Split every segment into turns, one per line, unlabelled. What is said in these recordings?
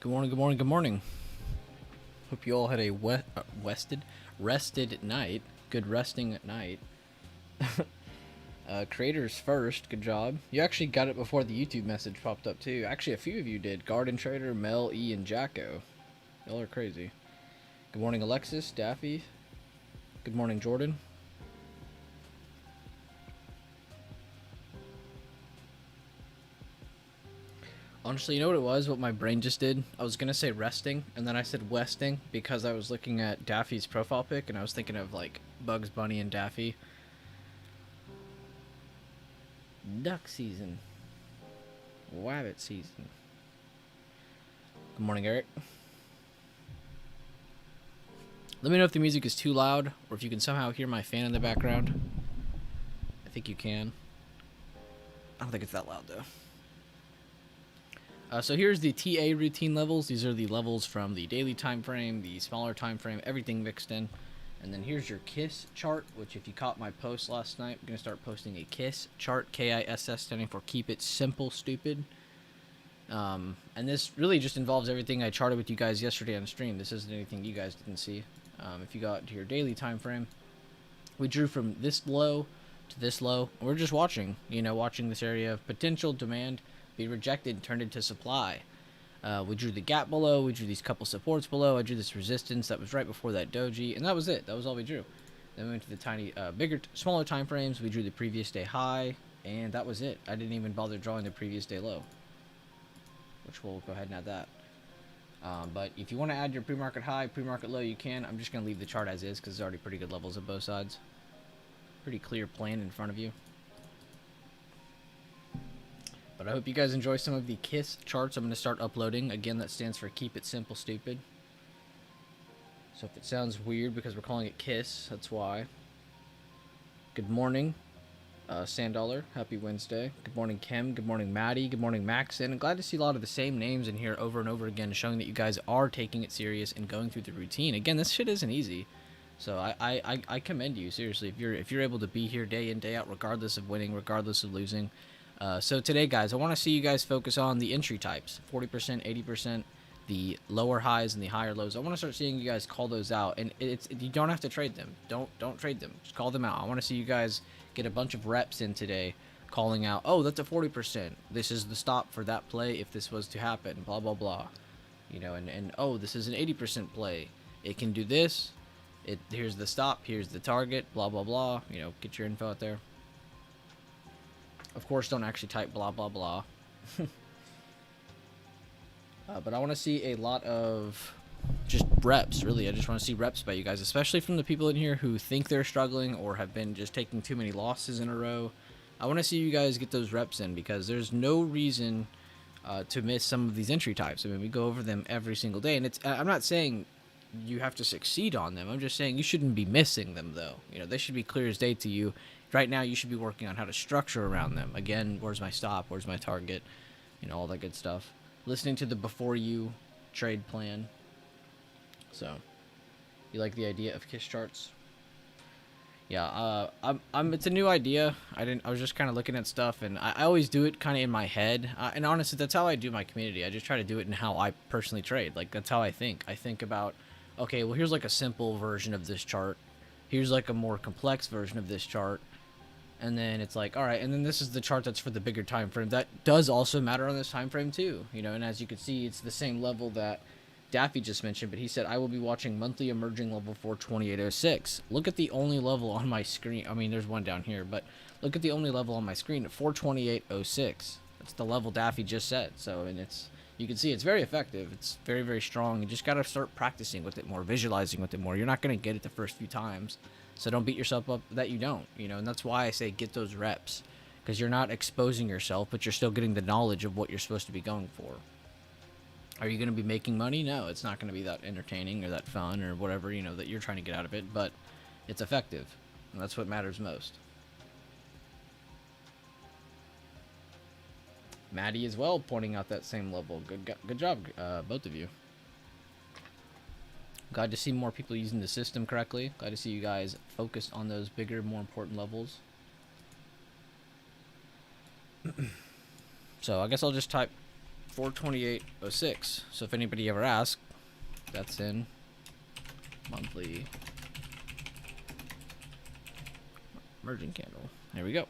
Good morning, good morning, good morning. Hope you all had a rested night. Good resting at night. Creators first, good job. You actually got it before the YouTube message popped up too. Actually, a few of you did. Garden Trader, Mel, E, and Jacko. Y'all are crazy. Good morning, Alexis, Daffy. Good morning, Jordan. Honestly, you know what it was? What my brain just did? I was gonna say resting, and then I said westing because I was looking at Daffy's profile pic, and I was thinking of like Bugs Bunny and Daffy. Duck season. Wabbit season. Good morning, Eric. Let me know if the music is too loud, or if you can somehow hear my fan in the background. I think you can. I don't think it's that loud though. So here's the TA routine levels. These are the levels from the daily time frame, the smaller time frame, everything mixed in. And then here's your KISS chart, which if you caught my post last night, I'm going to start posting a KISS chart, K-I-S-S, standing for Keep It Simple, Stupid. And this really just involves everything I charted with you guys yesterday on stream. This isn't anything you guys didn't see. If you got to your daily time frame, we drew from this low to this low. And we're just watching, watching this area of potential demand be rejected and turned into supply. We drew the gap below, we drew these couple supports below, I drew this resistance that was right before that doji, and that was it. That was all we drew. Then we went to the tiny, smaller time frames, we drew the previous day high, and that was it. I didn't even bother drawing the previous day low, which we'll go ahead and add that. But if you want to add your pre-market high, pre-market low, you can. I'm just going to leave the chart as is because there's already pretty good levels of both sides. Pretty clear plan in front of you. But I hope you guys enjoy some of the KISS charts I'm going to start uploading. Again, that stands for Keep It Simple, Stupid. So if it sounds weird because we're calling it KISS, that's why. Good morning, Sandollar. Happy Wednesday. Good morning, Kim. Good morning, Maddie. Good morning, Maxon. I'm glad to see a lot of the same names in here over and over again, showing that you guys are taking it serious and going through the routine. Again, this shit isn't easy. So I commend you, seriously. If you're able to be here day in, day out, regardless of winning, regardless of losing. So today, guys, I want to see you guys focus on the entry types, 40%, 80%, the lower highs and the higher lows. I want to start seeing you guys call those out, and you don't have to trade them. Don't trade them. Just call them out. I want to see you guys get a bunch of reps in today, calling out, oh, that's a 40%. This is the stop for that play if this was to happen. Blah blah blah. And oh, this is an 80% play. It can do this. Here's the stop. Here's the target. Blah blah blah. Get your info out there. Of course, don't actually type blah, blah, blah. But I want to see a lot of just reps, really. I just want to see reps by you guys, especially from the people in here who think they're struggling or have been just taking too many losses in a row. I want to see you guys get those reps in because there's no reason to miss some of these entry types. I mean, we go over them every single day, and I'm not saying you have to succeed on them. I'm just saying you shouldn't be missing them, though. They should be clear as day to you. Right now, you should be working on how to structure around them. Again, where's my stop? Where's my target? All that good stuff. Listening to the before you trade plan. So, you like the idea of KISS charts? Yeah, it's a new idea. I was just kind of looking at stuff, and I always do it kind of in my head. And honestly, that's how I do my community. I just try to do it in how I personally trade. Like, that's how I think. I think about, okay, well, here's like a simple version of this chart. Here's like a more complex version of this chart. And then it's like, all right, and then this is the chart that's for the bigger time frame. That does also matter on this time frame too, and as you can see, it's the same level that Daffy just mentioned, but he said, I will be watching monthly emerging level 428.06. Look at the only level on my screen. I mean, there's one down here, but look at the only level on my screen at 428.06. That's the level Daffy just said. So, and you can see it's very effective. It's very, very strong. You just got to start practicing with it more, visualizing with it more. You're not going to get it the first few times. So don't beat yourself up that you don't, and that's why I say get those reps, because you're not exposing yourself, but you're still getting the knowledge of what you're supposed to be going for. Are you going to be making money? No, it's not going to be that entertaining or that fun or whatever, that you're trying to get out of it, but it's effective, and that's what matters most. Maddie as well pointing out that same level. Good job, both of you. Glad to see more people using the system correctly. Glad to see you guys focused on those bigger, more important levels. So I guess I'll just type 428.06. So if anybody ever asks, that's in monthly merging candle. There we go.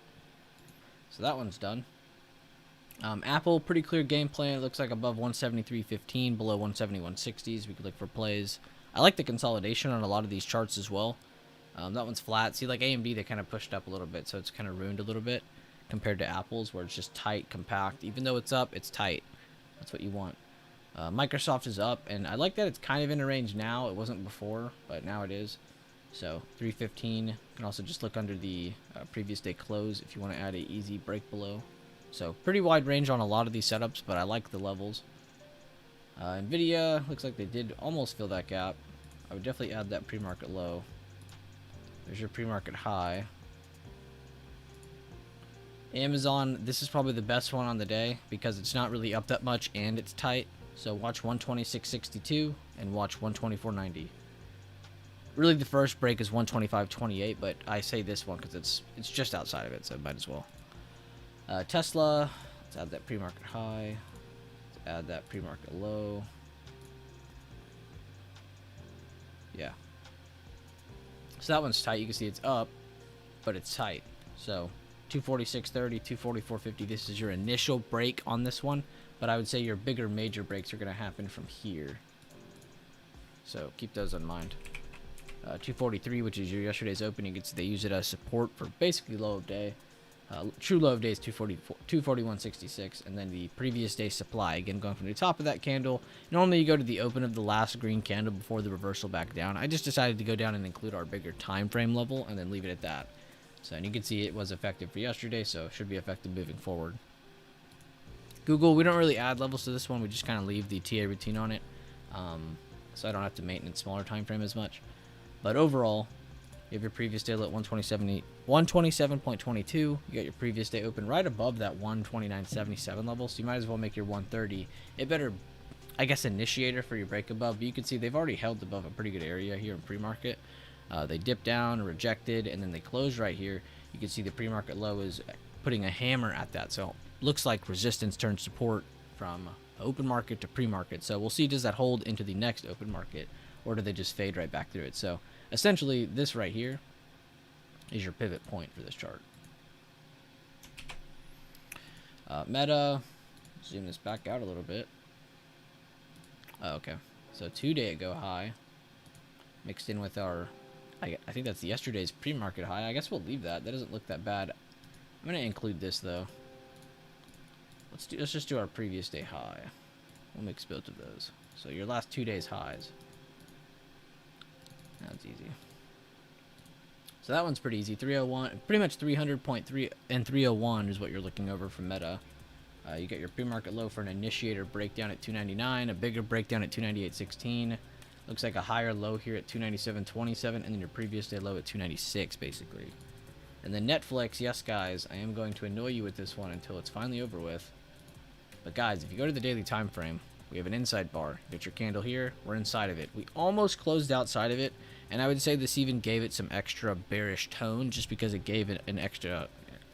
So that one's done. Apple, pretty clear game plan. It looks like above 173.15, below 171.60s. We could look for plays. I like the consolidation on a lot of these charts as well. That one's flat. See, like AMD, they kind of pushed up a little bit, so it's kind of ruined a little bit compared to Apple's, where it's just tight, compact. Even though it's up, it's tight. That's what you want. Microsoft is up, and I like that it's kind of in a range now. It wasn't before, but now it is. So 315. You can also just look under the previous day close if you want to add an easy break below. So pretty wide range on a lot of these setups, but I like the levels. Nvidia, looks like they did almost fill that gap. I would definitely add that pre-market low. There's your pre-market high. Amazon, this is probably the best one on the day because it's not really up that much and it's tight. So watch 126.62 and watch 124.90. Really, the first break is 125.28, but I say this one because it's just outside of it, so might as well. Tesla, let's add that pre-market high. Let's add that pre-market low. Yeah. So that one's tight. You can see it's up, but it's tight. So 246.30, 244.50. This is your initial break on this one, but I would say your bigger major breaks are going to happen from here. So keep those in mind. 243, which is your yesterday's open. You can see they use it as support for basically low of day. True low of day is 241.66, and then the previous day supply, again going from the top of that candle. Normally you go to the open of the last green candle before the reversal back down. I just decided to go down and include our bigger time frame level and then leave it at that. So, and you can see it was effective for yesterday, so it should be effective moving forward. Google, we don't really add levels to this one. We just kind of leave the TA routine on it, so I don't have to maintain smaller time frame as much. But overall, you have your previous day low at 127.22. You got your previous day open right above that 129.77 level, so you might as well make your 130 a better, I guess, initiator for your break above. But you can see they've already held above a pretty good area here in pre-market. They dipped down, rejected, and then they closed right here. You can see the pre-market low is putting a hammer at that, so looks like resistance turns support from open market to pre-market. So we'll see, does that hold into the next open market, or do they just fade right back through it? So essentially, this right here is your pivot point for this chart. Meta, zoom this back out a little bit. Oh, okay, so 2 day ago high mixed in with our, I think that's yesterday's pre-market high. I guess we'll leave that. That doesn't look that bad. I'm gonna include this though. Let's just do our previous day high. We'll mix both of those. So your last 2 days highs. That's easy. So that one's pretty easy. 301, pretty much 300.3 and 301 is what you're looking over from Meta. You got your pre-market low for an initiator breakdown at 299, a bigger breakdown at 298.16. Looks like a higher low here at 297.27, and then your previous day low at 296, basically. And then Netflix, yes, guys, I am going to annoy you with this one until it's finally over with. But guys, if you go to the daily time frame, we have an inside bar. You got your candle here. We're inside of it. We almost closed outside of it, and I would say this even gave it some extra bearish tone just because it gave it an extra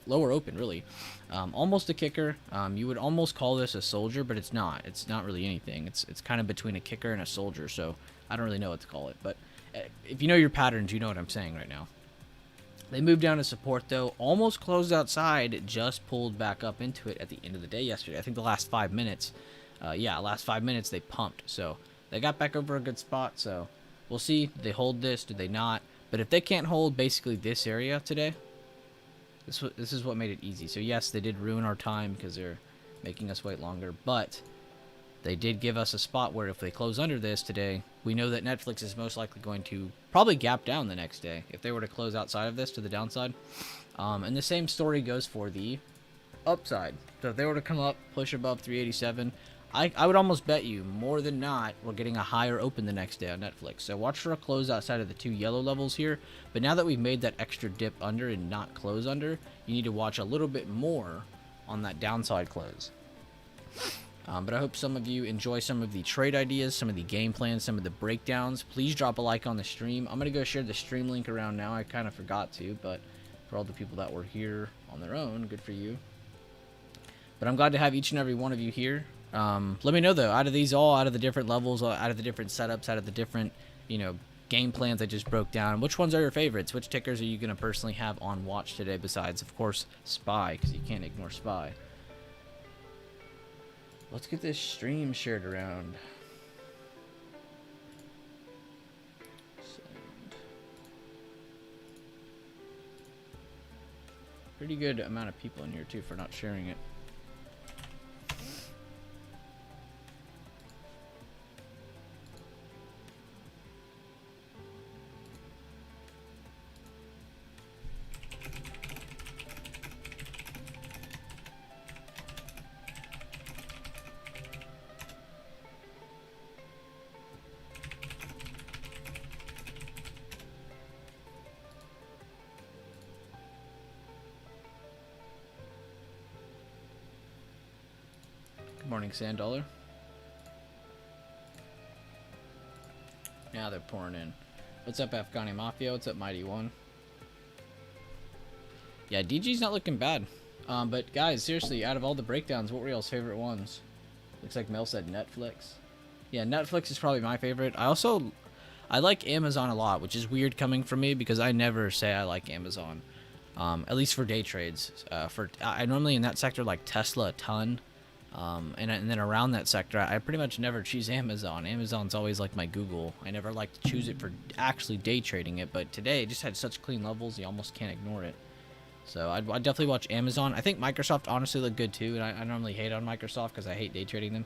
lower open, really. Almost a kicker. You would almost call this a soldier, but it's not. It's not really anything. It's kind of between a kicker and a soldier, so I don't really know what to call it. But if you know your patterns, you know what I'm saying right now. They moved down to support, though. Almost closed outside. Just pulled back up into it at the end of the day yesterday. I think the last 5 minutes. Last 5 minutes they pumped. So they got back over a good spot. So we'll see. Do they hold this? Do they not? But if they can't hold basically this area today, this is what made it easy. So yes, they did ruin our time because they're making us wait longer. But they did give us a spot where if they close under this today, we know that Netflix is most likely going to probably gap down the next day if they were to close outside of this to the downside. And the same story goes for the upside. So if they were to come up, push above 387, I would almost bet you more than not we're getting a higher open the next day on Netflix. So watch for a close outside of the 2 yellow levels here. But now that we've made that extra dip under and not close under, you need to watch a little bit more on that downside close. But I hope some of you enjoy some of the trade ideas, some of the game plans, some of the breakdowns. Please drop a like on the stream. I'm going to go share the stream link around now. I kind of forgot to, but for all the people that were here on their own, good for you. But I'm glad to have each and every one of you here. Let me know though, out of these all, out of the different levels, out of the different setups, out of the different, game plans I just broke down, which ones are your favorites? Which tickers are you going to personally have on watch today besides, of course, SPY, because you can't ignore SPY. Let's get this stream shared around. Pretty good amount of people in here too for not sharing it. Good morning, Sand Dollar. Now they're pouring in. What's up, Afghani Mafia? What's up, Mighty One? Yeah, DG's not looking bad. But guys, seriously, out of all the breakdowns, what were y'all's favorite ones? Looks like Mel said Netflix. Yeah, Netflix is probably my favorite. I like Amazon a lot, which is weird coming from me because I never say I like Amazon. At least for day trades. I normally in that sector like Tesla a ton. And then around that sector, I pretty much never choose Amazon. Amazon's always like my Google. I never like to choose it for actually day trading it, but today it just had such clean levels, you almost can't ignore it. So I'd definitely watch Amazon. I think Microsoft honestly looked good too, and I normally hate on Microsoft because I hate day trading them.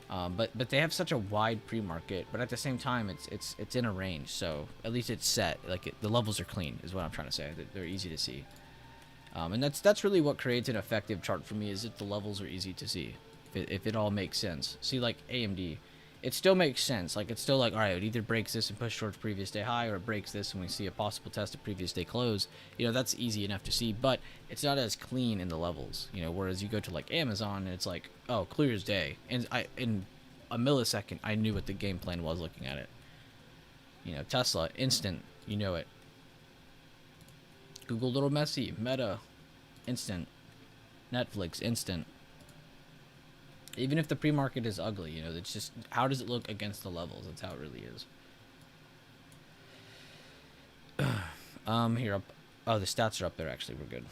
But they have such a wide pre-market, but at the same time, it's in a range, so at least it's set. Like the levels are clean, is what I'm trying to say. They're easy to see. And that's really what creates an effective chart for me, is if the levels are easy to see, if it all makes sense. See, like AMD, it still makes sense. Like it's still like, all right, it either breaks this and push towards previous day high, or it breaks this and we see a possible test of previous day close. That's easy enough to see, but it's not as clean in the levels. Whereas you go to like Amazon and it's like, oh, clear as day, and in a millisecond I knew what the game plan was looking at it. Tesla, instant, it. Google, little messy. Meta, instant. Netflix, instant. Even if the pre-market is ugly, it's just, how does it look against the levels? That's how it really is. Here, oh, the stats are up there, actually. We're good.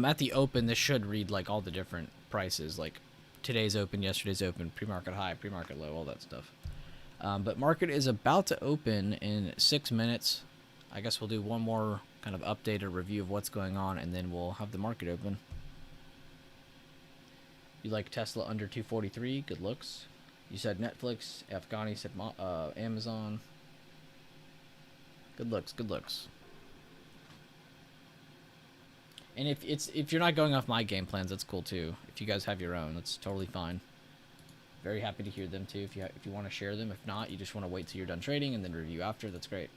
At the open, this should read, like, all the different prices, like today's open, yesterday's open, pre-market high, pre-market low, all that stuff. But market is about to open in 6 minutes. I guess we'll do one more kind of update or review of what's going on, and then we'll have the market open. You like Tesla under 243? Good looks. You said Netflix. Afghani said Amazon. Good looks. Good looks. And if you're not going off my game plans, that's cool too. If you guys have your own, that's totally fine. Very happy to hear them too. If you want to share them, if not, you just want to wait till you're done trading and then review after. That's great.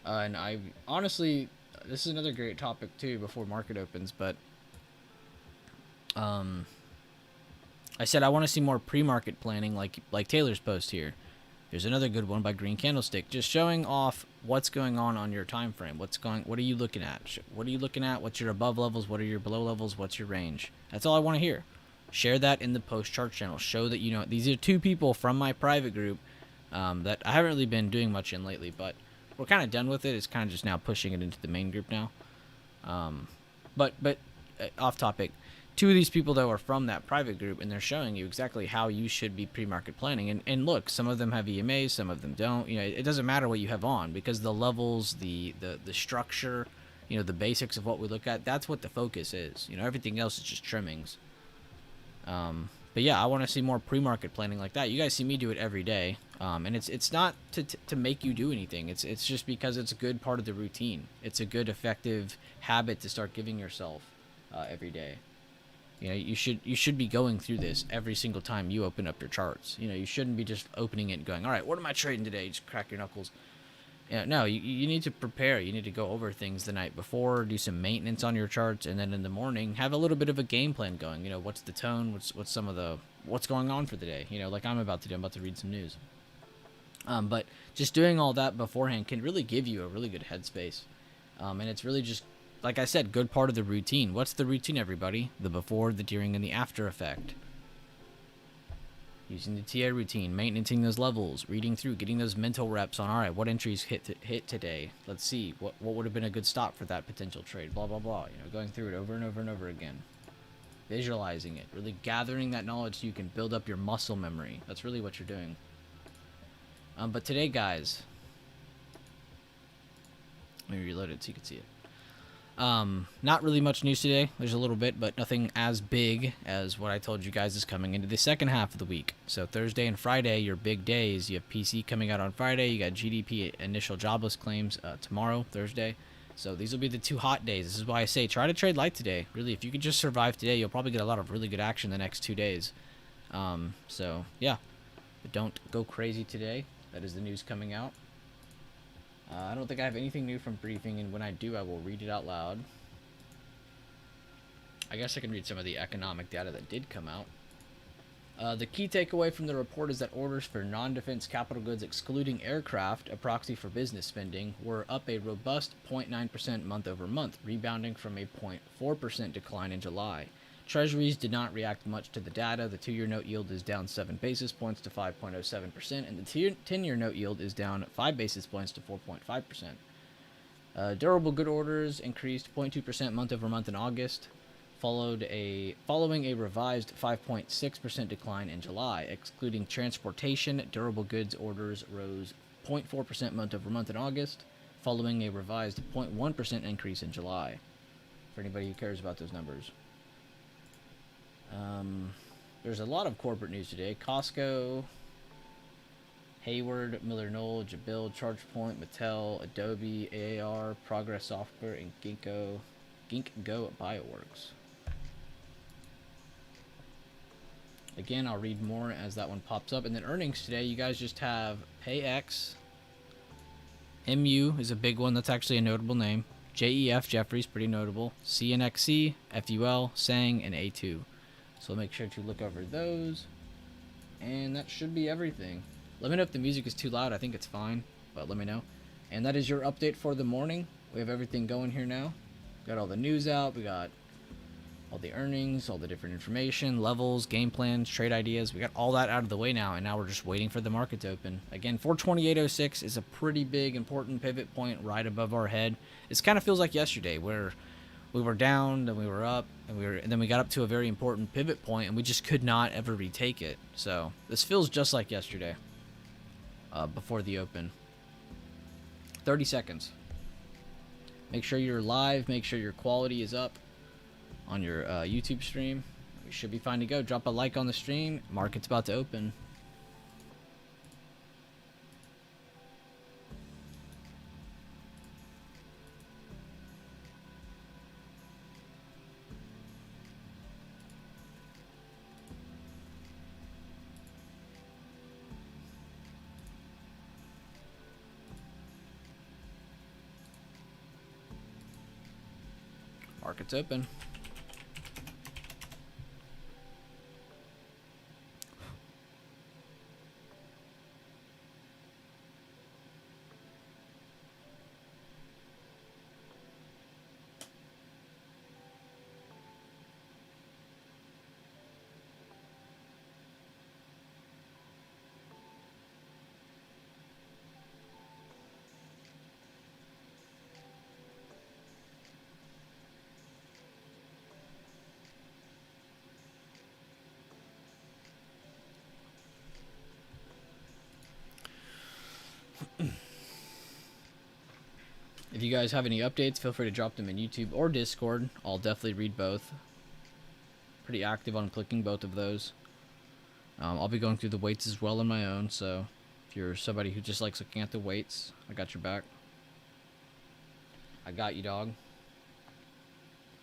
And I honestly, this is another great topic too before market opens, but I said I want to see more pre-market planning like Taylor's post here. There's another good one by Green Candlestick, just showing off what's going on your time frame. What are you looking at? What are you looking at? What's your above levels? What are your below levels? What's your range? That's all I want to hear. Share that in the post chart channel. Show that these are two people from my private group that I haven't really been doing much in lately, but we're kind of done with it. It's kind of just now pushing it into the main group now. But off topic, two of these people though are from that private group, and they're showing you exactly how you should be pre-market planning. And look, some of them have EMAs, some of them don't. It doesn't matter what you have on, because the levels, the structure, the basics of what we look at, that's what the focus is. Everything else is just trimmings. But yeah, I want to see more pre-market planning like that. You guys see me do it every day, and it's not to make you do anything. It's just because it's a good part of the routine. It's a good, effective habit to start giving yourself every day. You know, you should be going through this every single time you open up your charts. You know, you shouldn't be just opening it and going, all right, what am I trading today? Just crack your knuckles. Yeah, no, you need to prepare. You need to go over things the night before, do some maintenance on your charts, and then in the morning have a little bit of a game plan going. You know, what's the tone? What's some of the what's going on for the day? You know, like I'm about to do. I'm about to read some news. But just doing all that beforehand can really give you a really good headspace. And it's really just, like I said, good part of the routine. What's the routine, everybody? The before, the during, and the after effect. Using the TA routine, maintaining those levels, reading through, getting those mental reps on, all right, what entries hit today? Let's see, what would have been a good stop for that potential trade, blah, blah, blah. You know, going through it over and over and over again. Visualizing it, really gathering that knowledge so you can build up your muscle memory. That's really what you're doing. But today, guys, let me reload it so you can see it. Not really much news today. There's a little bit, but nothing as big as what I told you guys is coming into the second half of the week. So Thursday and Friday, your big days. You have PC coming out on Friday. You got GDP initial jobless claims tomorrow, Thursday. So these will be the 2 hot days. This is why I say try to trade light today. Really, if you could just survive today, you'll probably get a lot of really good action the next 2 days. So yeah, but don't go crazy today. That is the news coming out. I don't think I have anything new from briefing, and when I do, I will read it out loud. I guess I can read some of the economic data that did come out. The key takeaway from the report is that orders for non-defense capital goods excluding aircraft, a proxy for business spending, were up a robust 0.9% month over month, rebounding from a 0.4% decline in July. Treasuries did not react much to the data. The 2-year note yield is down 7 basis points to 5.07%, and the 10-year note yield is down 5 basis points to 4.5%. Durable good orders increased 0.2% month over month in August, following a revised 5.6% decline in July. Excluding transportation, durable goods orders rose 0.4% month over month in August, following a revised 0.1% increase in July. For anybody who cares about those numbers. There's a lot of corporate news today. Costco, Hayward, Miller Knoll, Jabil, ChargePoint, Mattel, Adobe, AAR, Progress Software, and Ginkgo Bioworks. Again, I'll read more as that one pops up. And then earnings today, you guys just have PayX. MU is a big one. That's actually a notable name. JEF, Jeffries, pretty notable. CNXC, FUL, Sang, and A2. So make sure to look over those. And that should be everything. Let me know if the music is too loud. I think it's fine, but let me know. And that is your update for the morning. We have everything going here now. Got all the news out. We got all the earnings, all the different information, levels, game plans, trade ideas. We got all that out of the way now, and now we're just waiting for the market to open. Again, 428.06 is a pretty big, important pivot point right above our head. It kind of feels like yesterday, where we were down, then we were up, and then we got up to a very important pivot point, and we just could not ever retake it. So this feels just like yesterday, before the open. 30 seconds. Make sure you're live. Make sure your quality is up on your YouTube stream. We should be fine to go. Drop a like on the stream. Market's about to open. Market's open. If you guys have any updates, feel free to drop them in YouTube or Discord. I'll definitely read both. Pretty active on clicking both of those. I'll be going through the weights as well on my own, so if you're somebody who just likes looking at the weights, I got your back. I got you, dog.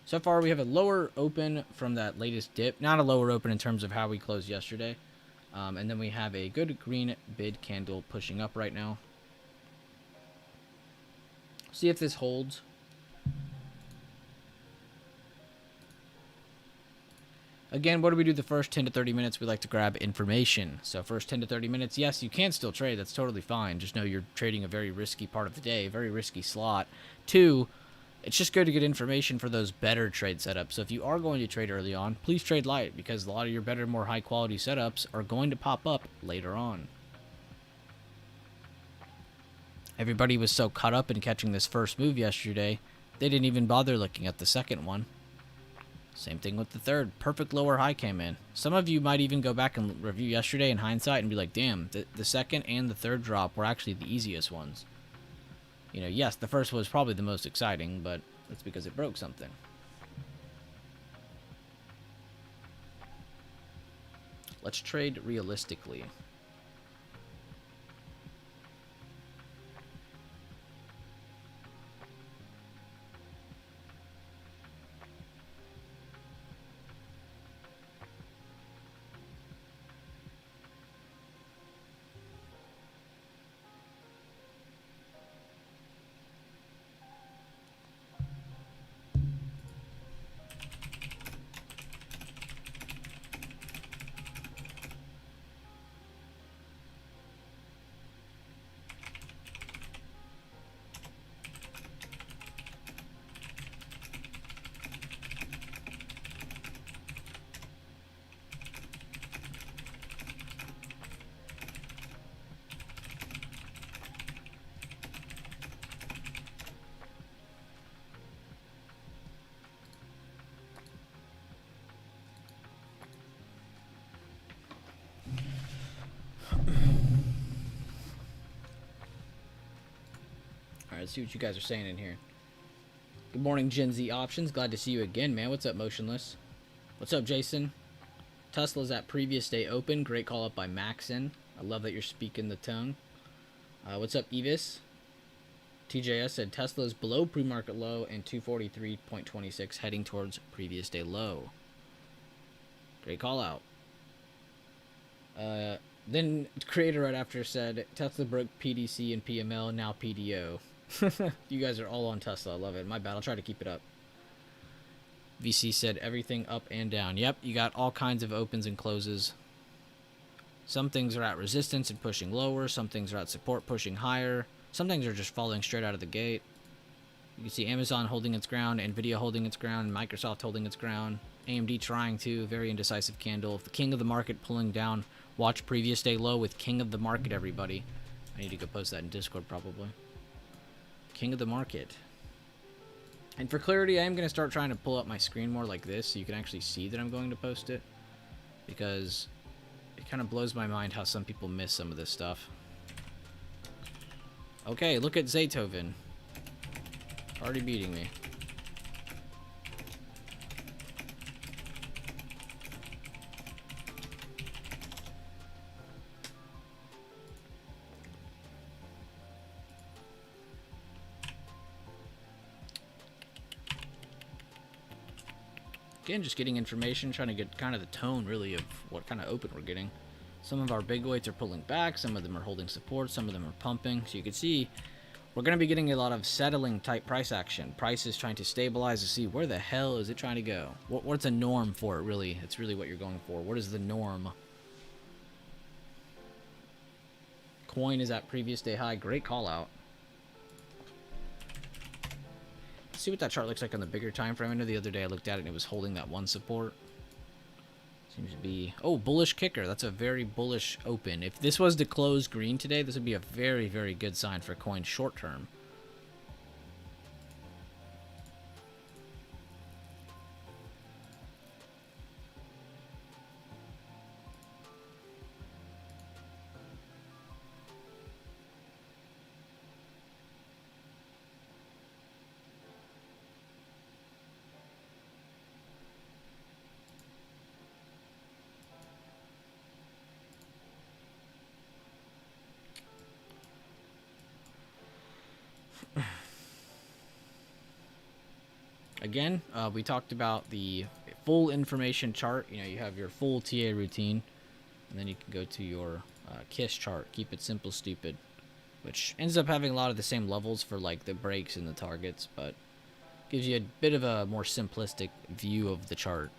So far, we have a lower open from that latest dip. Not a lower open in terms of how we closed yesterday. And then we have a good green bid candle pushing up right now. See if this holds. Again, what do we do the first 10 to 30 minutes? We like to grab information. So first 10 to 30 minutes, yes, you can still trade. That's totally fine. Just know you're trading a very risky part of the day, a very risky slot. 2, it's just good to get information for those better trade setups. So if you are going to trade early on, please trade light, because a lot of your better, more high-quality setups are going to pop up later on. Everybody was so caught up in catching this first move yesterday, they didn't even bother looking at the second one. Same thing with the third. Perfect lower high came in. Some of you might even go back and review yesterday in hindsight and be like, damn, the second and the third drop were actually the easiest ones. You know, yes, the first was probably the most exciting, but that's because it broke something. Let's trade realistically. All right, let's see what you guys are saying in here. Good morning, Gen Z Options. Glad to see you again, man. What's up, Motionless? What's up, Jason? Tesla's at previous day open. Great call up by Maxon. I love that you're speaking the tongue. What's up, Evis? TJS said Tesla's below pre-market low and 243.26 heading towards previous day low. Great call out. Then creator right after said Tesla broke PDC and PML, now PDO. You guys are all on Tesla. I love it. My bad. I'll try to keep it up. VC said everything up and down. Yep, you got all kinds of opens and closes. Some things are at resistance and pushing lower. Some things are at support pushing higher. Some things are just falling straight out of the gate. You can see Amazon holding its ground, Nvidia holding its ground, Microsoft holding its ground, AMD trying to. Very indecisive candle. The king of the market pulling down. Watch previous day low with king of the market, everybody. I need to go post that in Discord probably. King of the market. And for clarity, I am going to start trying to pull up my screen more like this so you can actually see that I'm going to post it. Because it kind of blows my mind how some people miss some of this stuff. Okay, look at Zaytoven. Already beating me. Again, just getting information, trying to get kind of the tone, really, of what kind of open we're getting. Some of our big weights are pulling back, some of them are holding support, some of them are pumping. So you can see, we're going to be getting a lot of settling type price action. Price is trying to stabilize to see where the hell is it trying to go. What's a norm for it, really? It's really what you're going for. What is the norm? Coin is at previous day high. Great call out. See what that chart looks like on the bigger time frame. I know the other day I looked at it and it was holding that one support. Seems to be... Oh, bullish kicker. That's a very bullish open. If this was to close green today, this would be a very, very good sign for coin short term. Again, we talked about the full information chart. You know, you have your full TA routine, and then you can go to your KISS chart. Keep it simple, stupid, which ends up having a lot of the same levels for like the breaks and the targets, but gives you a bit of a more simplistic view of the chart.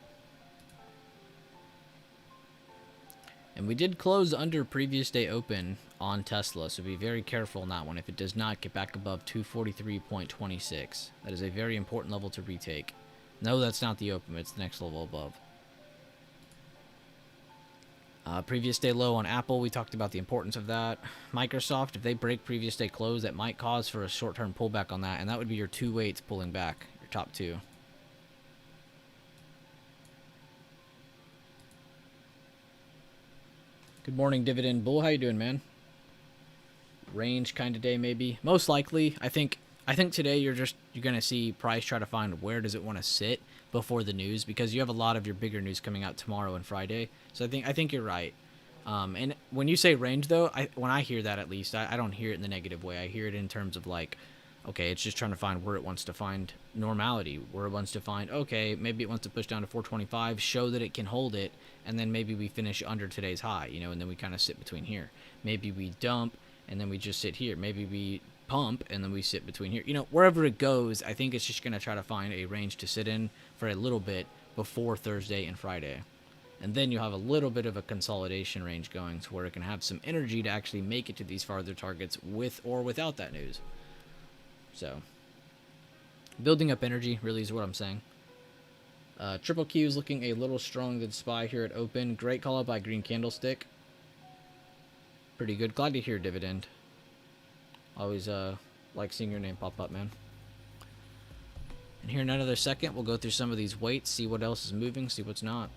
And we did close under previous day open on Tesla, so be very careful on that one if it does not get back above 243.26. That is a very important level to retake. No, that's not the open, it's the next level above. Previous day low on Apple, we talked about the importance of that. Microsoft, if they break previous day close, that might cause for a short-term pullback on that, and that would be your two weights pulling back, your top two. Good morning, Dividend Bull. How you doing, man? Range kind of day, maybe. Most likely, I think today you're gonna see price try to find where does it want to sit before the news, because you have a lot of your bigger news coming out tomorrow and Friday. So I think you're right. And when you say range, though, when I hear that, at least I don't hear it in the negative way. I hear it in terms of like, okay, it's just trying to find where it wants to find normality, where it wants to find, okay, maybe it wants to push down to 425, show that it can hold it, and then maybe we finish under today's high, you know, and then we kind of sit between here. Maybe we dump, and then we just sit here. Maybe we pump, and then we sit between here. You know, wherever it goes, I think it's just going to try to find a range to sit in for a little bit before Thursday and Friday. And then you'll have a little bit of a consolidation range going to where it can have some energy to actually make it to these farther targets with or without that news. So, building up energy really is what I'm saying. Triple Q is looking a little strong than SPY here at open. Great call out by Green Candlestick. Pretty good. Glad to hear, Dividend. Always like seeing your name pop up, man. And here in another second, we'll go through some of these weights, see what else is moving, see what's not.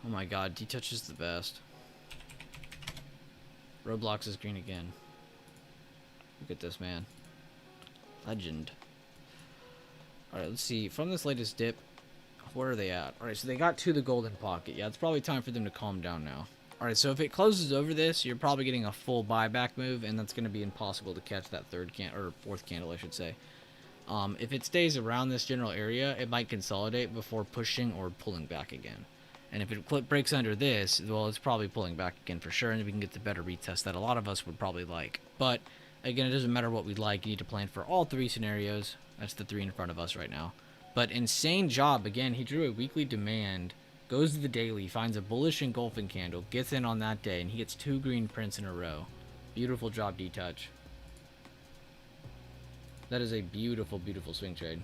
Oh my god, D-Touch is the best. Roblox is green again. Look at this, man. Legend. Alright, let's see. From this latest dip, where are they at? Alright, so they got to the golden pocket. Yeah, it's probably time for them to calm down now. Alright, so if it closes over this, you're probably getting a full buyback move, and that's going to be impossible to catch that fourth candle, I should say. If it stays around this general area, it might consolidate before pushing or pulling back again. And if it breaks under this, well, it's probably pulling back again for sure, and we can get the better retest that a lot of us would probably like. But, again, it doesn't matter what we like. You need to plan for all three scenarios. That's the three in front of us right now. But insane job. Again, he drew a weekly demand, goes to the daily, finds a bullish engulfing candle, gets in on that day, and he gets two green prints in a row. Beautiful job, D-Touch. That is a beautiful, beautiful swing trade.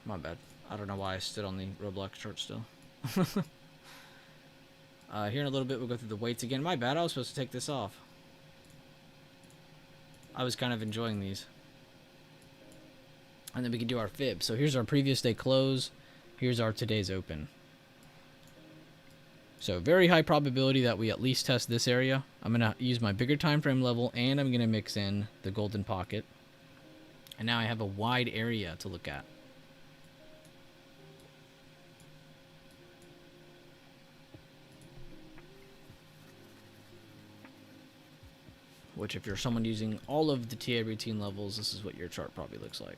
My bad. I don't know why I stood on the Roblox chart still. Here in a little bit, we'll go through the weights again. My bad. I was supposed to take this off. I was kind of enjoying these. And then we can do our fib. So here's our previous day close. Here's our today's open. So very high probability that we at least test this area. I'm going to use my bigger time frame level, and I'm going to mix in the golden pocket. And now I have a wide area to look at. which if you're someone using all of the TA routine levels, this is what your chart probably looks like.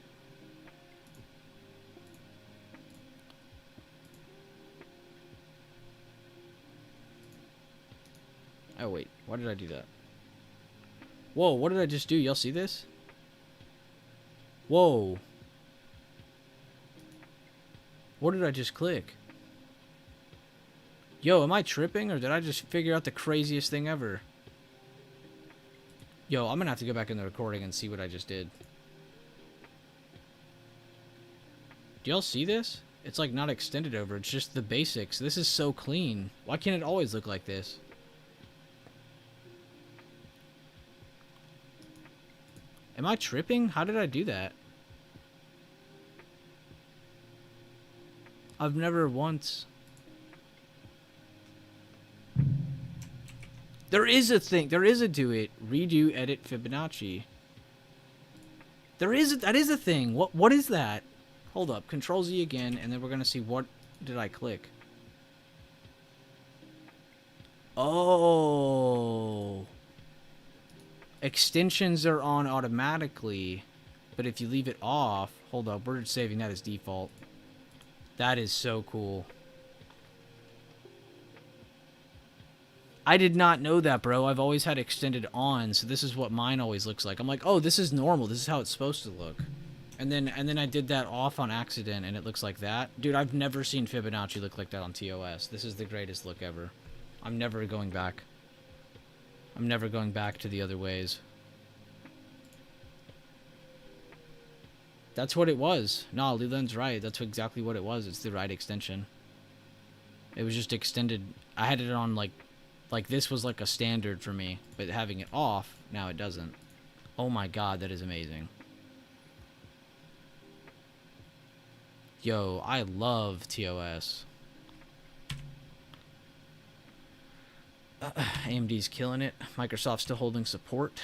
Oh, wait. Why did I do that? Whoa, what did I just do? Y'all see this? Whoa. What did I just click? Yo, am I tripping, or did I just figure out the craziest thing ever? Yo, I'm gonna have to go back in the recording and see what I just did. Do y'all see this? It's like not extended over. It's just the basics. This is so clean. Why can't it always look like this? Am I tripping? How did I do that? I've never once... There is a thing. There is a do it. Redo, edit, Fibonacci. There is a, that is a thing. What is that? Hold up. Control Z again, and then we're going to see what did I click. Oh. Extensions are on automatically, but if you leave it off... Hold up. We're saving that as default. That is so cool. I did not know that, bro. I've always had extended on, so this is what mine always looks like. I'm like, oh, this is normal. This is how it's supposed to look. And then I did that off on accident, and it looks like that. Dude, I've never seen Fibonacci look like that on TOS. This is the greatest look ever. I'm never going back. I'm never going back to the other ways. That's what it was. No, Leland's right. That's exactly what it was. It's the right extension. It was just extended. I had it on, like this was like a standard for me, but having it off, now it doesn't. Oh my god, that is amazing. Yo, I love TOS. AMD's killing it. Microsoft's still holding support.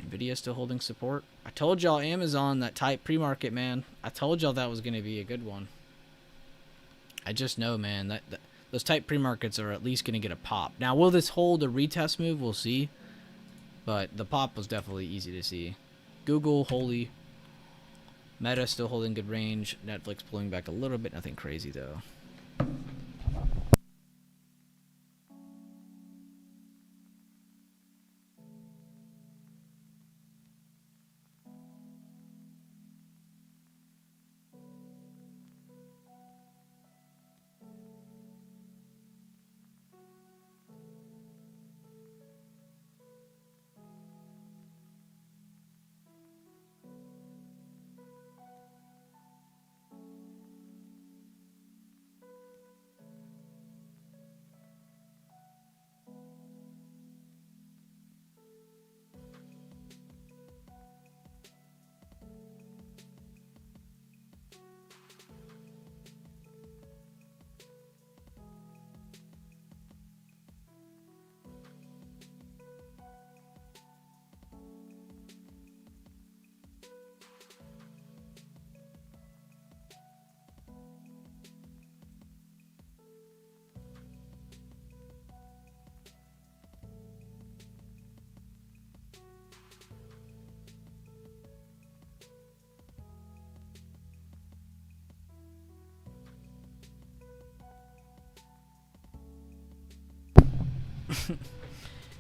Nvidia's still holding support. I told y'all Amazon, that tight pre-market, man. I told y'all that was going to be a good one. I just know, man, that those tight pre-markets are at least going to get a pop. Now, will this hold a retest move? We'll see. But the pop was definitely easy to see. Google, holy. Meta still holding good range. Netflix pulling back a little bit. Nothing crazy, though.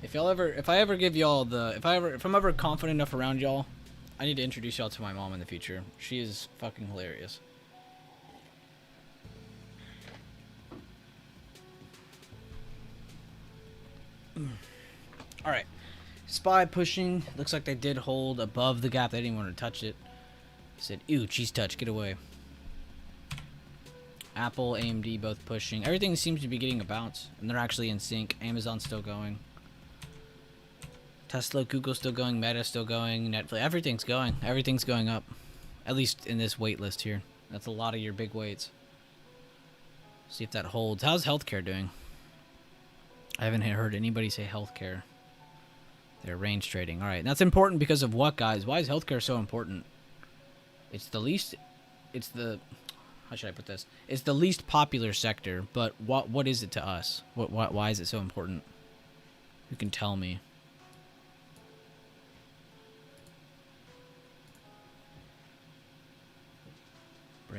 If I'm ever confident enough around y'all, I need to introduce y'all to my mom in the future. She is fucking hilarious. Alright. SPY pushing. Looks like they did hold above the gap. They didn't want to touch it. Said, ew, cheese touch, get away. Apple, AMD both pushing. Everything seems to be getting a bounce, and they're actually in sync. Amazon's still going. Tesla, Google still going. Meta still going. Netflix, everything's going. Everything's going up. At least in this wait list here. That's a lot of your big weights. See if that holds. How's healthcare doing? I haven't heard anybody say healthcare. They're range trading. All right, and that's important because of what, guys? Why is healthcare so important? It's the least. It's the. How should I put this? It's the least popular sector, but what is it to us? Why is it so important? You can tell me.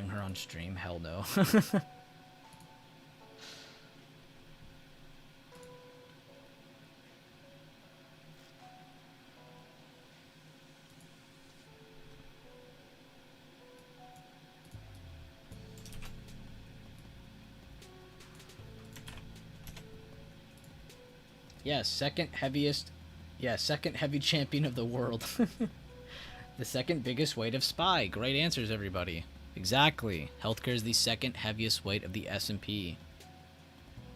bring her on stream? Hell no. Yeah, second heaviest. Yeah, second heavy champion of the world. The second biggest weight of SPY. Great answers, everybody. Exactly. Healthcare is the second heaviest weight of the S&P.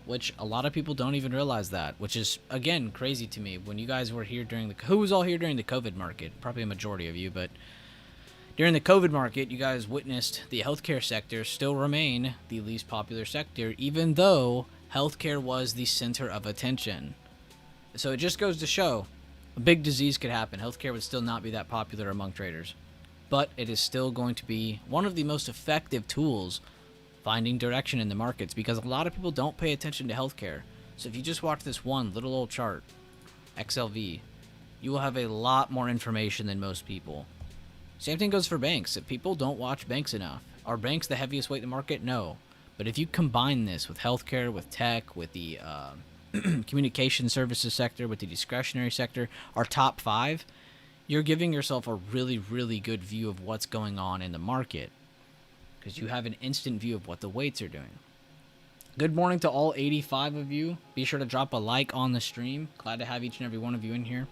Which a lot of people don't even realize that. Which is, again, crazy to me. When you guys were here during the... Who was all here during the COVID market? Probably a majority of you, but... During the COVID market, you guys witnessed the healthcare sector still remain the least popular sector, even though healthcare was the center of attention. So it just goes to show, a big disease could happen. Healthcare would still not be that popular among traders. But it is still going to be one of the most effective tools finding direction in the markets, because a lot of people don't pay attention to healthcare. So if you just watch this one little old chart, XLV, you will have a lot more information than most people. Same thing goes for banks. If people don't watch banks enough. Are banks the heaviest weight in the market? No. But if you combine this with healthcare, with tech, with the communication services sector, with the discretionary sector, our top 5, you're giving yourself a really, really good view of what's going on in the market, because you have an instant view of what the weights are doing. Good morning to all 85 of you. Be sure to drop a like on the stream. Glad to have each and every one of you in here.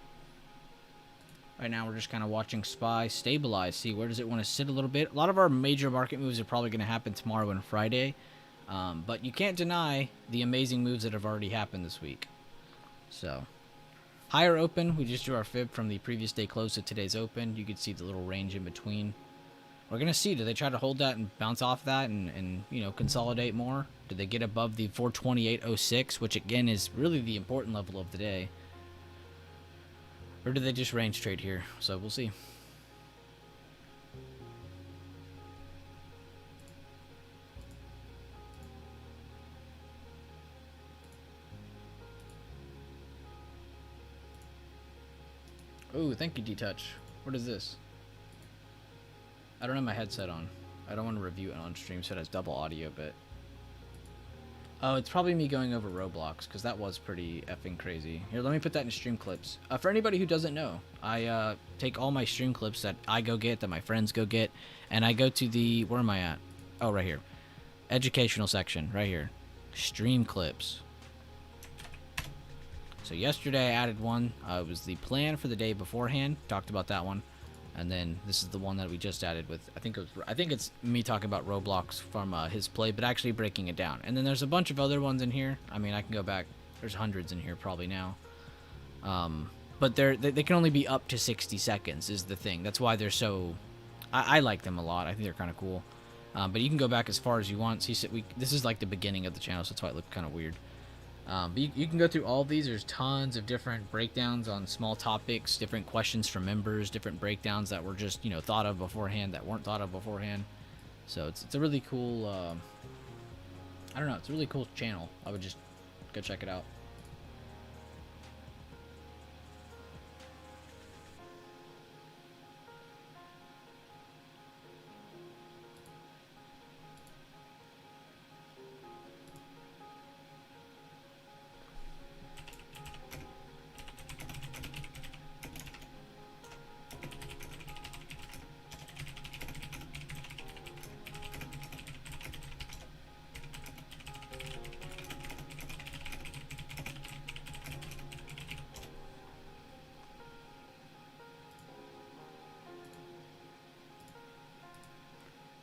Right now we're just kind of watching SPY stabilize, see where does it want to sit a little bit. A lot of our major market moves are probably going to happen tomorrow and Friday. But you can't deny the amazing moves that have already happened this week. So, higher open, we just drew our fib from the previous day close to today's open. You can see the little range in between. We're going to see, do they try to hold that and bounce off that and you know, consolidate more? Do they get above the 428.06, which again is really the important level of the day? Or do they just range trade here? So we'll see. Oh, thank you, D-Touch. What is this? I don't have my headset on. I don't want to review it on stream, so it has double audio, but... Oh, it's probably me going over Roblox, because that was pretty effing crazy. Here, let me put that in stream clips. For anybody who doesn't know, I take all my stream clips that I go get, that my friends go get, and I go to the... Where am I at? Oh, right here. Educational section, right here. Stream clips. So yesterday I added one. It was the plan for the day beforehand. Talked about that one. And then this is the one that we just added with, I think it's me talking about Roblox from his play, but actually breaking it down. And then there's a bunch of other ones in here. I mean, I can go back. There's hundreds in here probably now. But they can only be up to 60 seconds is the thing. That's why they're so... I like them a lot. I think they're kind of cool. But you can go back as far as you want. See, this is like the beginning of the channel, so that's why it looked kind of weird. But you can go through all of these. There's tons of different breakdowns on small topics, different questions from members, different breakdowns that were just, you know, thought of beforehand, that weren't thought of beforehand. So it's a really cool, I don't know, it's a really cool channel. I would just go check it out.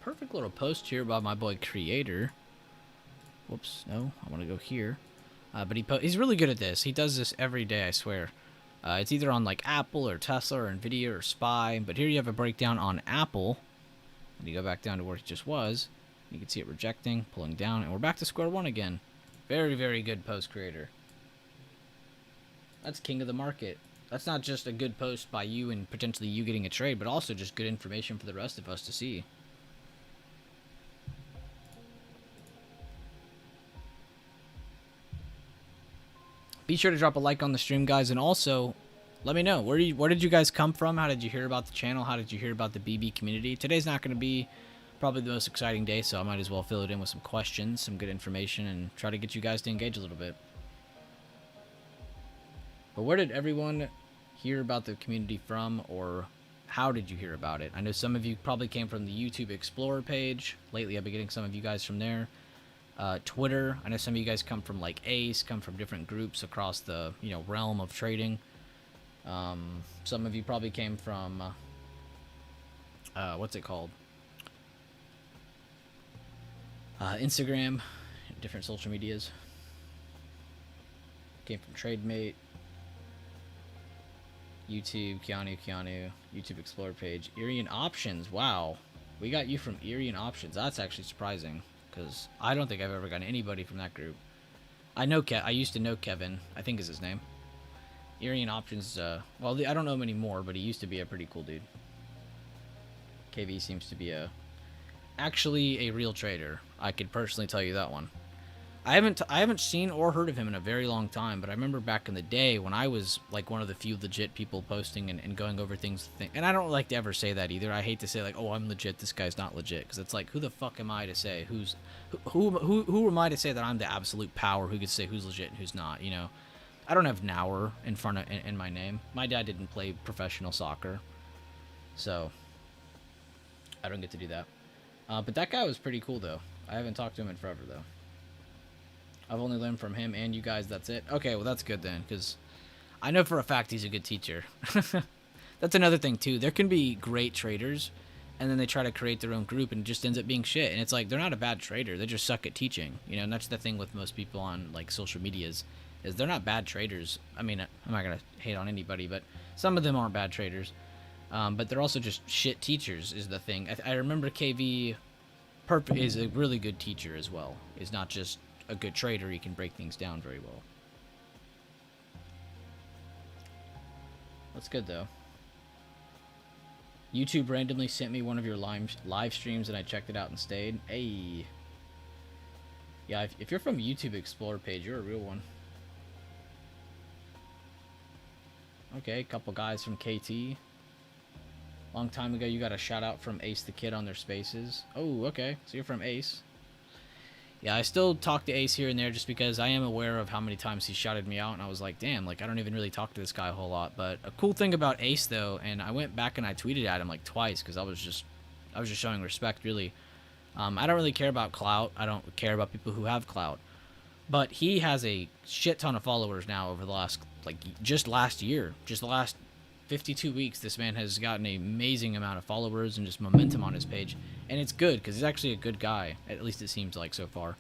Perfect little post here by my boy Creator. Whoops, no, I want to go here. But he's really good at this. He does this every day, I swear. It's either on like Apple or Tesla or Nvidia or SPY. But here you have a breakdown on Apple. And you go back down to where it just was. You can see it rejecting, pulling down, and we're back to square one again. Very, very good post, Creator. That's king of the market. That's not just a good post by you and potentially you getting a trade, but also just good information for the rest of us to see. Be sure to drop a like on the stream, guys, and also let me know where did you guys come from? How did you hear about the channel? How did you hear about the BB community? Today's not going to be probably the most exciting day, so I might as well fill it in with some questions, some good information, and try to get you guys to engage a little bit. But where did everyone hear about the community from, or how did you hear about it? I know some of you probably came from the YouTube Explorer page. Lately, I've been getting some of you guys from there. Twitter, I know some of you guys come from like Ace, come from different groups across the realm of trading. Some of you probably came from what's it called? Instagram, different social medias. Came from TradeMate, YouTube, Keanu, YouTube Explorer page, Irian Options. Wow, we got you from Irian Options. That's actually surprising, because I don't think I've ever gotten anybody from that group. I used to know Kevin, I think is his name. Irian Options, well, I don't know him anymore, but he used to be a pretty cool dude. KV seems to be actually a real trader. I could personally tell you that one. I haven't seen or heard of him in a very long time, but I remember back in the day when I was like one of the few legit people posting and going over things. And I don't like to ever say that either. I hate to say like, oh, I'm legit, this guy's not legit, because it's like, who the fuck am I to say who am I to say that I'm the absolute power who could say who's legit and who's not? I don't have Nauer in my name. My dad didn't play professional soccer, so I don't get to do that. But that guy was pretty cool though. I haven't talked to him in forever though. I've only learned from him and you guys, that's it. Okay, well that's good then, because I know for a fact he's a good teacher. That's another thing too. There can be great traders, and then they try to create their own group and it just ends up being shit. And it's like, they're not a bad trader, they just suck at teaching. And that's the thing with most people on like social medias, is they're not bad traders. I mean, I'm not going to hate on anybody, but some of them aren't bad traders. But they're also just shit teachers is the thing. I remember KV is a really good teacher as well. He's not just a good trader, he can break things down very well. That's good though. YouTube randomly sent me one of your live streams and I checked it out and stayed. Hey. Yeah, if you're from YouTube Explorer page, you're a real one. Okay, a couple guys from KT. Long time ago, you got a shout out from Ace the Kid on their spaces. Oh, okay. So you're from Ace. Yeah, I still talk to Ace here and there just because I am aware of how many times he shouted me out, and I was like, damn, like I don't even really talk to this guy a whole lot. But a cool thing about Ace though, and I went back and I tweeted at him like twice because I was just showing respect really. I don't really care about clout. I don't care about people who have clout. But he has a shit ton of followers now over the last, like, just last year. Just the last 52 weeks, this man has gotten an amazing amount of followers and just momentum on his page. And it's good, because he's actually a good guy. At least it seems like so far.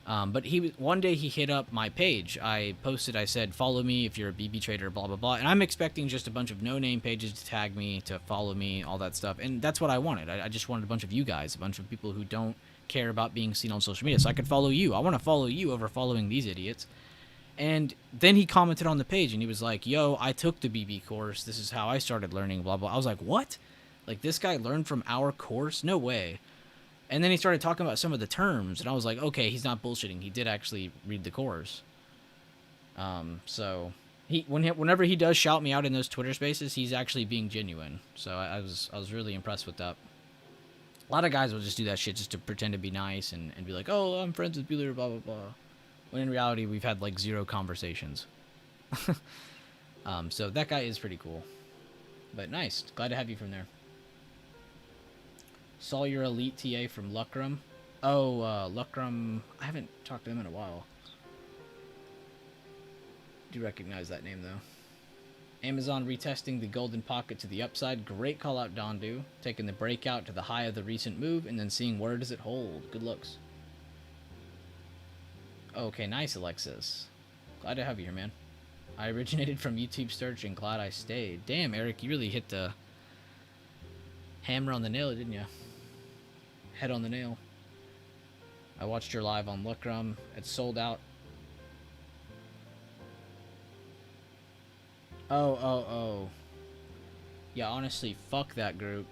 But one day he hit up my page. I posted, I said, follow me if you're a BB trader, blah, blah, blah. And I'm expecting just a bunch of no-name pages to tag me, to follow me, all that stuff. And that's what I wanted. I just wanted a bunch of you guys, a bunch of people who don't care about being seen on social media, so I could follow you. I want to follow you over following these idiots. And then he commented on the page and he was like, yo, I took the BB course, this is how I started learning, blah blah. I was like, what? Like, this guy learned from our course? No way. And then he started talking about some of the terms and I was like, okay, he's not bullshitting, he did actually read the course. So whenever he does shout me out in those Twitter spaces, he's actually being genuine. So I was really impressed with that. A lot of guys will just do that shit just to pretend to be nice and be like, oh, I'm friends with Bueller, blah, blah, blah. When in reality, we've had like 0 conversations. So that guy is pretty cool. But nice. Glad to have you from there. Saw your elite TA from Lucrum. Oh, Lucrum. I haven't talked to them in a while. Do recognize that name, though. Amazon retesting the golden pocket to the upside. Great call out, Dondu. Taking the breakout to the high of the recent move and then seeing where does it hold. Good looks. Okay, nice, Alexis. Glad to have you here, man. I originated from YouTube search and glad I stayed. Damn, Eric, you really hit the hammer on the nail, didn't you? Head on the nail. I watched your live on Lucrum. It's sold out. Oh. Yeah, honestly, fuck that group.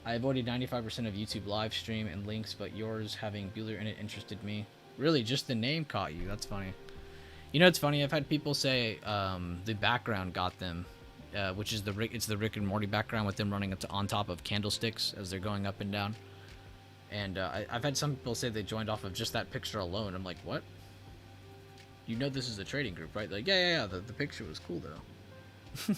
I avoided 95% of YouTube live stream and links, but yours having Bueller in it interested me. Really, just the name caught you. That's funny. You know, it's funny. I've had people say the background got them, which is the Rick and Morty background with them running on top of candlesticks as they're going up and down. And I've had some people say they joined off of just that picture alone. I'm like, what? You know this is a trading group, right? Like, yeah. The picture was cool, though.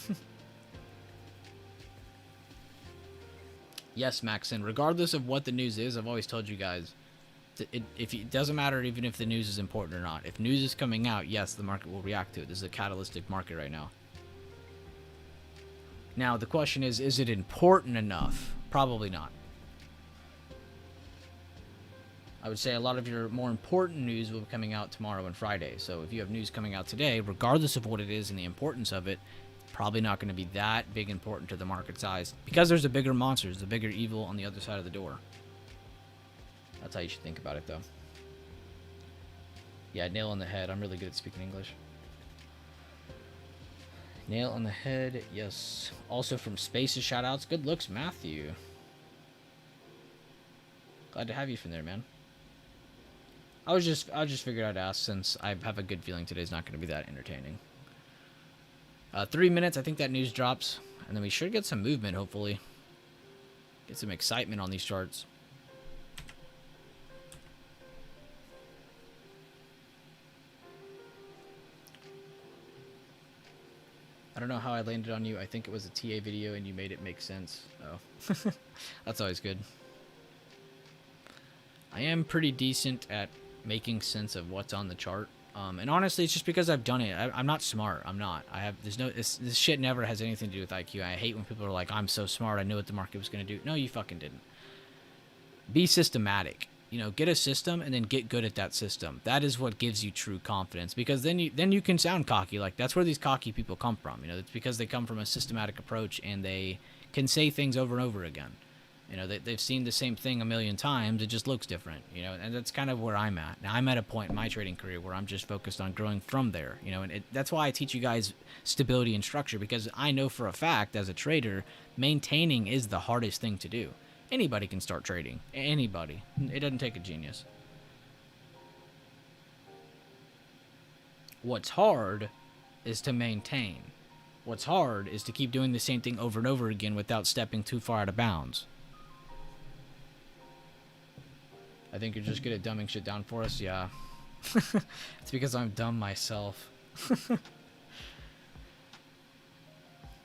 Yes, Maxon. Regardless of what the news is, I've always told you guys, it doesn't matter even if the news is important or not. If news is coming out, yes, the market will react to it. This is a catalytic market right now. Now, the question is it important enough? Probably not. I would say a lot of your more important news will be coming out tomorrow and Friday. So if you have news coming out today, regardless of what it is and the importance of it, probably not going to be that big important to the market size because there's a bigger monster, there's a bigger evil on the other side of the door. That's how you should think about it, though. Yeah, nail on the head. I'm really good at speaking English. Nail on the head, yes. Also from Spaces, shoutouts. Good looks, Matthew. Glad to have you from there, man. I just figured I'd ask since I have a good feeling today's not going to be that entertaining. 3 minutes, I think that news drops, and then we should get some movement, hopefully. Get some excitement on these charts. I don't know how I landed on you. I think it was a TA video and you made it make sense. Oh, that's always good. I am pretty decent at making sense of what's on the chart. And honestly, it's just because I've done it. I'm not smart. I'm not. This shit never has anything to do with IQ. I hate when people are like, I'm so smart. I knew what the market was going to do. No, you fucking didn't. Be systematic. Get a system and then get good at that system. That is what gives you true confidence, because then you can sound cocky. Like, that's where these cocky people come from. It's because they come from a systematic approach and they can say things over and over again. They've seen the same thing a million times. It just looks different, and that's kind of where I'm at. Now, I'm at a point in my trading career where I'm just focused on growing from there, and that's why I teach you guys stability and structure, because I know for a fact as a trader, maintaining is the hardest thing to do. Anybody can start trading. Anybody. It doesn't take a genius. What's hard is to maintain. What's hard is to keep doing the same thing over and over again without stepping too far out of bounds. I think you're just good at dumbing shit down for us? Yeah. It's because I'm dumb myself.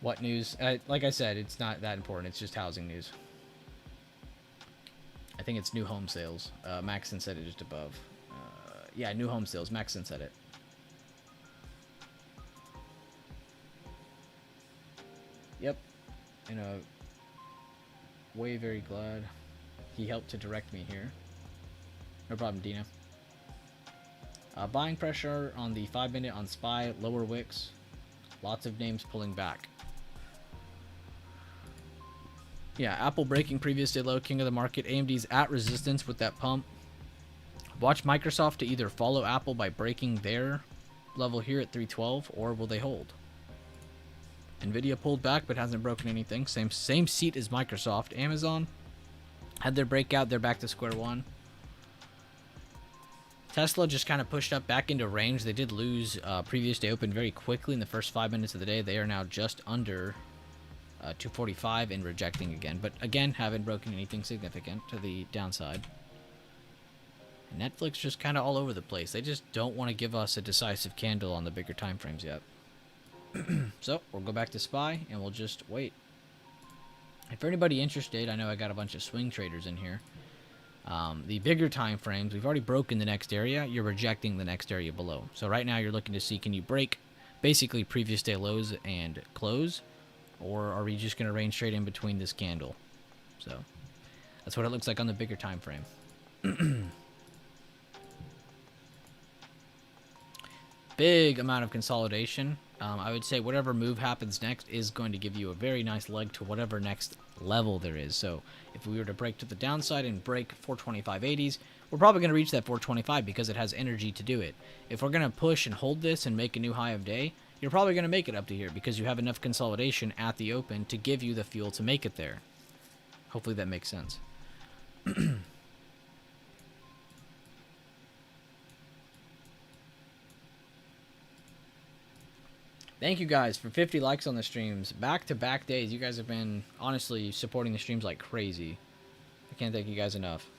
What news? Like I said, it's not that important. It's just housing news. I think it's new home sales. Maxon said it just above. Yeah, new home sales. Maxon said it. Yep. Way very glad he helped to direct me here. No problem, Dina. Buying pressure on the 5-minute on SPY, lower wicks. Lots of names pulling back. Yeah, Apple breaking previous day low, king of the market. AMD's at resistance with that pump. Watch Microsoft to either follow Apple by breaking their level here at 312, or will they hold? Nvidia pulled back but hasn't broken anything. Same seat as Microsoft. Amazon had their breakout. They're back to square one. Tesla just kind of pushed up back into range. They did lose previous day open very quickly in the first 5 minutes of the day. They are now just under 245 and rejecting again. But again, haven't broken anything significant to the downside. Netflix just kind of all over the place. They just don't want to give us a decisive candle on the bigger time frames yet. So we'll go back to SPY and we'll just wait. If anybody interested, I know I got a bunch of swing traders in here. The bigger time frames, we've already broken the next area. You're rejecting the next area below. So right now you're looking to see, can you break basically previous day lows and close, or are we just going to range trade in between this candle? So that's what it looks like on the bigger time frame. Big amount of consolidation. I would say whatever move happens next is going to give you a very nice leg to whatever next level there is. So if we were to break to the downside and break 425.80s, we're probably going to reach that 425 because it has energy to do it. If we're going to push and hold this and make a new high of day, you're probably going to make it up to here because you have enough consolidation at the open to give you the fuel to make it there. Hopefully that makes sense. Thank you guys for 50 likes on the streams. Back-to-back days. You guys have been, honestly, supporting the streams like crazy. I can't thank you guys enough.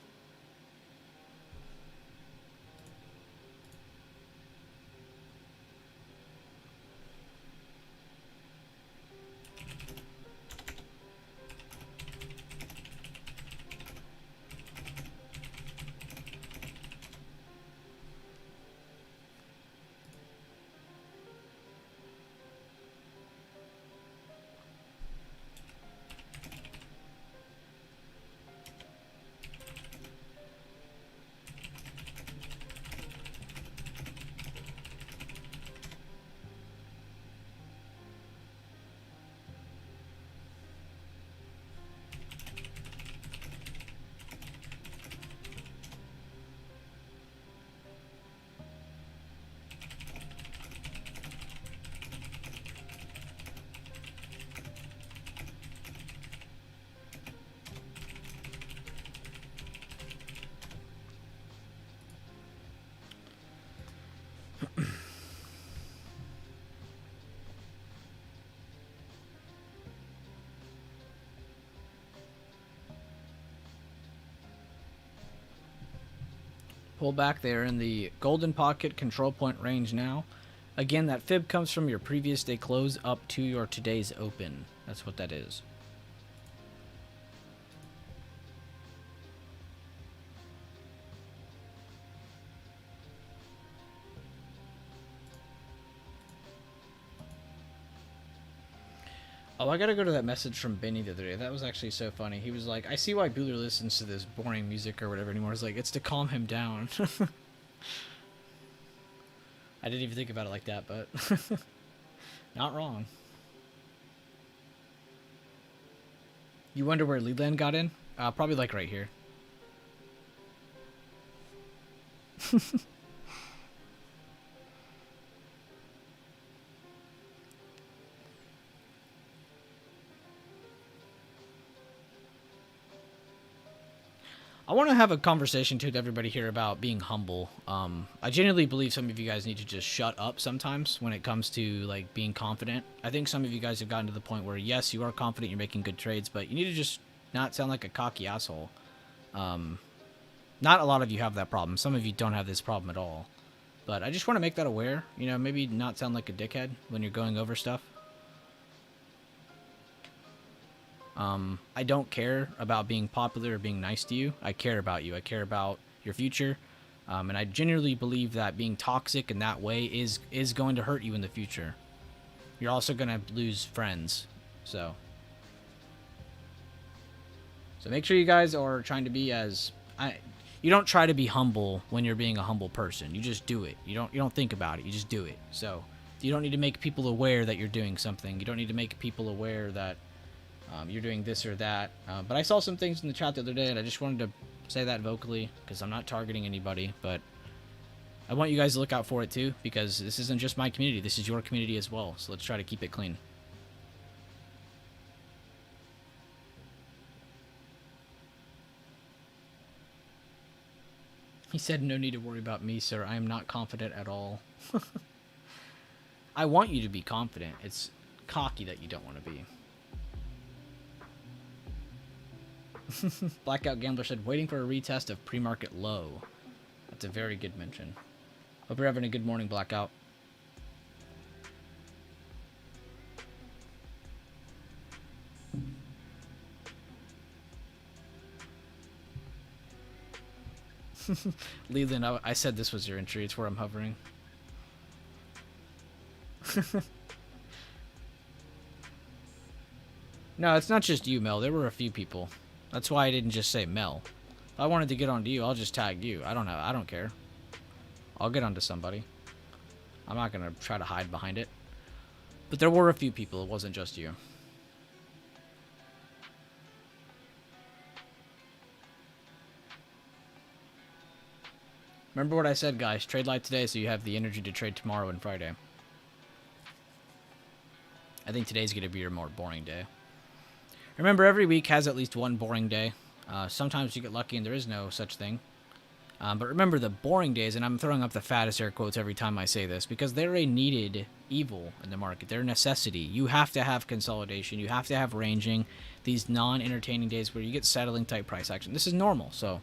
Pull back. They're in the golden pocket control point range now. Again, that fib comes from your previous day close up to your today's open. That's what that is. Oh, I gotta go to that message from Benny the other day. That was actually so funny. He was like, I see why Bueller listens to this boring music or whatever anymore. It's like, it's to calm him down. I didn't even think about it like that, but not wrong. You wonder where Leland got in? Probably like right here. I want to have a conversation too with everybody here about being humble. I genuinely believe some of you guys need to just shut up sometimes when it comes to like being confident. I think some of you guys have gotten to the point where yes, you are confident, you're making good trades, but you need to just not sound like a cocky asshole. Not a lot of you have that problem. Some of you don't have this problem at all. But I just want to make that aware. You know, maybe not sound like a dickhead when you're going over stuff. I don't care about being popular or being nice to you. I care about you. I care about your future. And I genuinely believe that being toxic in that way is going to hurt you in the future. You're also going to lose friends. So make sure you guys are trying to be as... you don't try to be humble when you're being a humble person. You just do it. You don't think about it. You just do it. So you don't need to make people aware that you're doing something. You don't need to make people aware that you're doing this or that. But I saw some things in the chat the other day, and I just wanted to say that vocally because I'm not targeting anybody. But I want you guys to look out for it too, because this isn't just my community. This is your community as well. So let's try to keep it clean. He said, no need to worry about me, sir. I am not confident at all. I want you to be confident. It's cocky that you don't want to be. Blackout Gambler said, waiting for a retest of pre-market low. That's a very good mention. Hope you're having a good morning, Blackout. Leland, I said this was your entry. It's where I'm hovering. No, it's not just you, Mel. There were a few people. That's why I didn't just say Mel. If I wanted to get onto you, I'll just tag you. I don't care. I'll get onto somebody. I'm not gonna try to hide behind it. But there were a few people. It wasn't just you. Remember what I said, guys. Trade light today so you have the energy to trade tomorrow and Friday. I think today's going to be your more boring day. Remember, every week has at least one boring day. Sometimes you get lucky and there is no such thing. But remember, the boring days, and I'm throwing up the fattest air quotes every time I say this, because they're a needed evil in the market. They're a necessity. You have to have consolidation. You have to have ranging. These non-entertaining days where you get settling type price action. This is normal, so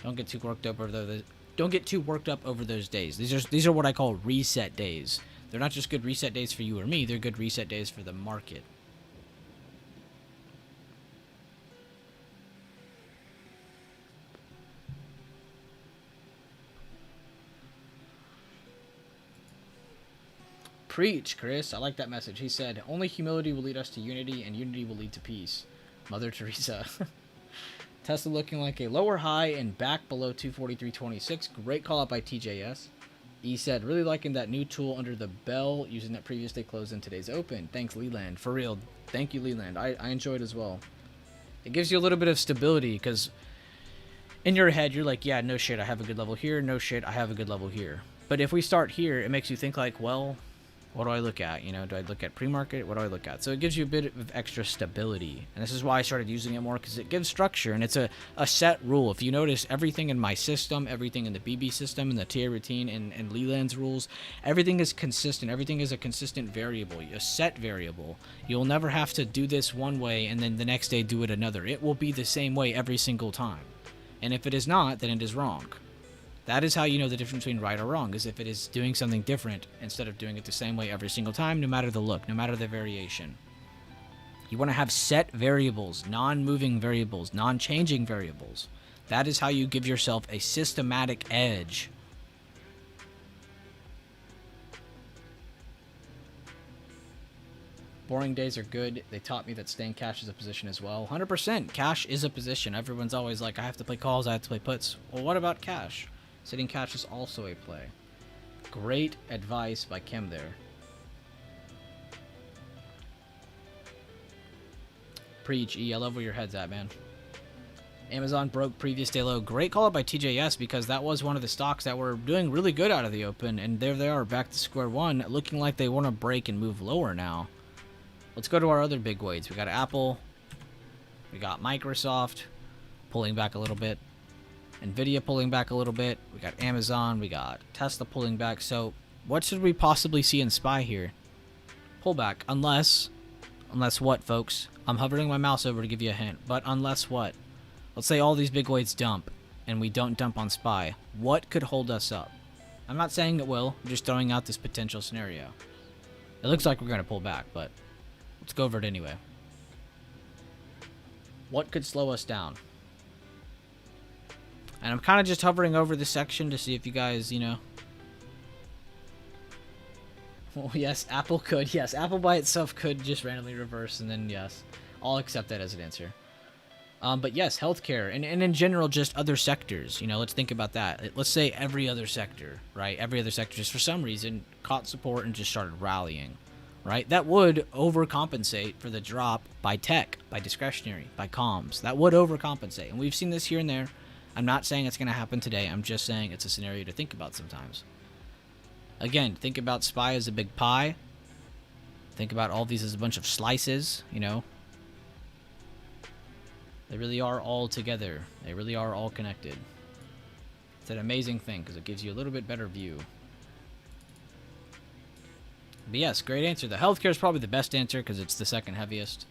don't get too worked up over the... Don't get too worked up over those days. These are what I call reset days. They're not just good reset days for you or me. They're good reset days for the market. Preach, Chris. I like that message. He said, only humility will lead us to unity, and unity will lead to peace. Mother Teresa. Tesla looking like a lower high and back below 243.26. Great call out by TJS. He said, really liking that new tool under the bell, using that previous day close in today's open. Thanks, Leland. For real. Thank you, Leland. I enjoyed as well. It gives you a little bit of stability, because in your head, you're like, yeah, no shit, I have a good level here. No shit, I have a good level here. But if we start here, it makes you think like, well, what do I look at? You know, do I look at pre-market? What do I look at? So it gives you a bit of extra stability. And this is why I started using it more, because it gives structure. And it's a set rule. If you notice, everything in my system, everything in the BB system, and the TA routine, and Leland's rules, everything is consistent. Everything is a consistent variable, a set variable. You'll never have to do this one way and then the next day do it another. It will be the same way every single time. And if it is not, then it is wrong. That is how you know the difference between right or wrong, is if it is doing something different instead of doing it the same way every single time, no matter the look, no matter the variation. You want to have set variables, non-moving variables, non-changing variables. That is how you give yourself a systematic edge. Boring days are good. They taught me that staying cash is a position as well. 100%. Cash is a position. Everyone's always like, I have to play calls, I have to play puts. Well, what about cash? Sitting cash is also a play. Great advice by Kim there. Preach, E. I love where your head's at, man. Amazon broke previous day low. Great call out by TJS, because that was one of the stocks that were doing really good out of the open. And there they are, back to square one, looking like they want to break and move lower now. Let's go to our other big weights. We got Apple. We got Microsoft pulling back a little bit. Nvidia pulling back a little bit. We got Amazon. We got Tesla pulling back. So what should we possibly see in SPY here? Pullback. Unless what, folks? I'm hovering my mouse over to give you a hint. But unless what? Let's say all these big weights dump and we don't dump on SPY. What could hold us up? I'm not saying it will. I'm just throwing out this potential scenario. It looks like we're going to pull back, but let's go over it anyway. What could slow us down? And I'm kind of just hovering over this section to see if you guys, you know. Well, yes, Apple could. Yes, Apple by itself could just randomly reverse, and then yes. I'll accept that as an answer. But yes, healthcare, and in general, just other sectors. You know, let's think about that. Let's say every other sector, right? Every other sector just for some reason caught support and just started rallying. Right? That would overcompensate for the drop by tech, by discretionary, by comms. That would overcompensate. And we've seen this here and there. I'm not saying it's going to happen today. I'm just saying it's a scenario to think about sometimes. Again, think about SPY as a big pie. Think about all these as a bunch of slices, you know. They really are all together. They really are all connected. It's an amazing thing because it gives you a little bit better view. But yes, great answer. The healthcare is probably the best answer because it's the second heaviest.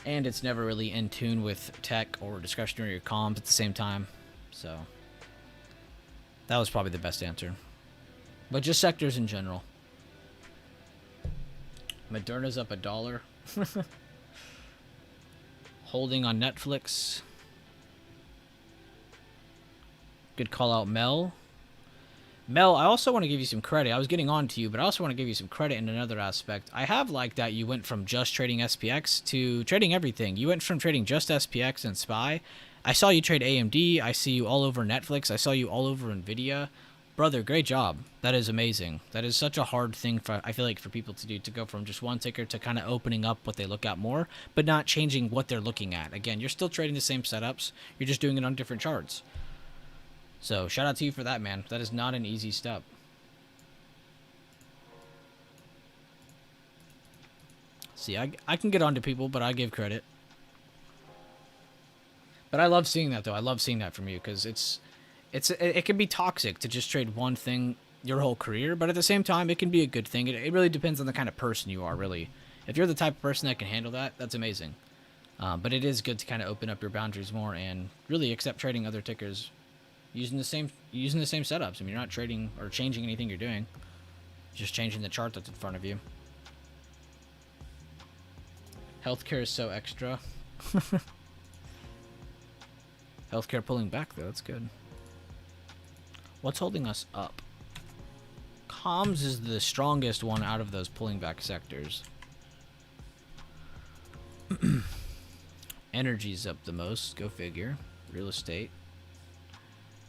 And it's never really in tune with tech or discretionary or comms at the same time. So that was probably the best answer. But just sectors in general. Moderna's up $1. Holding on Netflix. Good call out, Mel. Mel, I also want to give you some credit. I was getting on to you, but I also want to give you some credit in another aspect. I have liked that you went from just trading SPX to trading everything. You went from trading just SPX and SPY. I saw you trade AMD. I see you all over Netflix. I saw you all over Nvidia. Brother, great job. That is amazing. That is such a hard thing, for I feel like, for people to do, to go from just one ticker to kind of opening up what they look at more, but not changing what they're looking at. Again, you're still trading the same setups. You're just doing it on different charts. So, shout out to you for that, man. That is not an easy step. See, I can get on to people, but I give credit. But I love seeing that, though. I love seeing that from you, because it can be toxic to just trade one thing your whole career, but at the same time, it can be a good thing. It really depends on the kind of person you are, really. If you're the type of person that can handle that, that's amazing. But it is good to kind of open up your boundaries more and really accept trading other tickers using the same setups. I mean, you're not trading or changing anything you're doing. Just changing the chart that's in front of you. Healthcare is so extra. Healthcare pulling back, though. That's good. What's holding us up? Comms is the strongest one out of those pulling back sectors. Energy's up the most. Go figure. Real estate.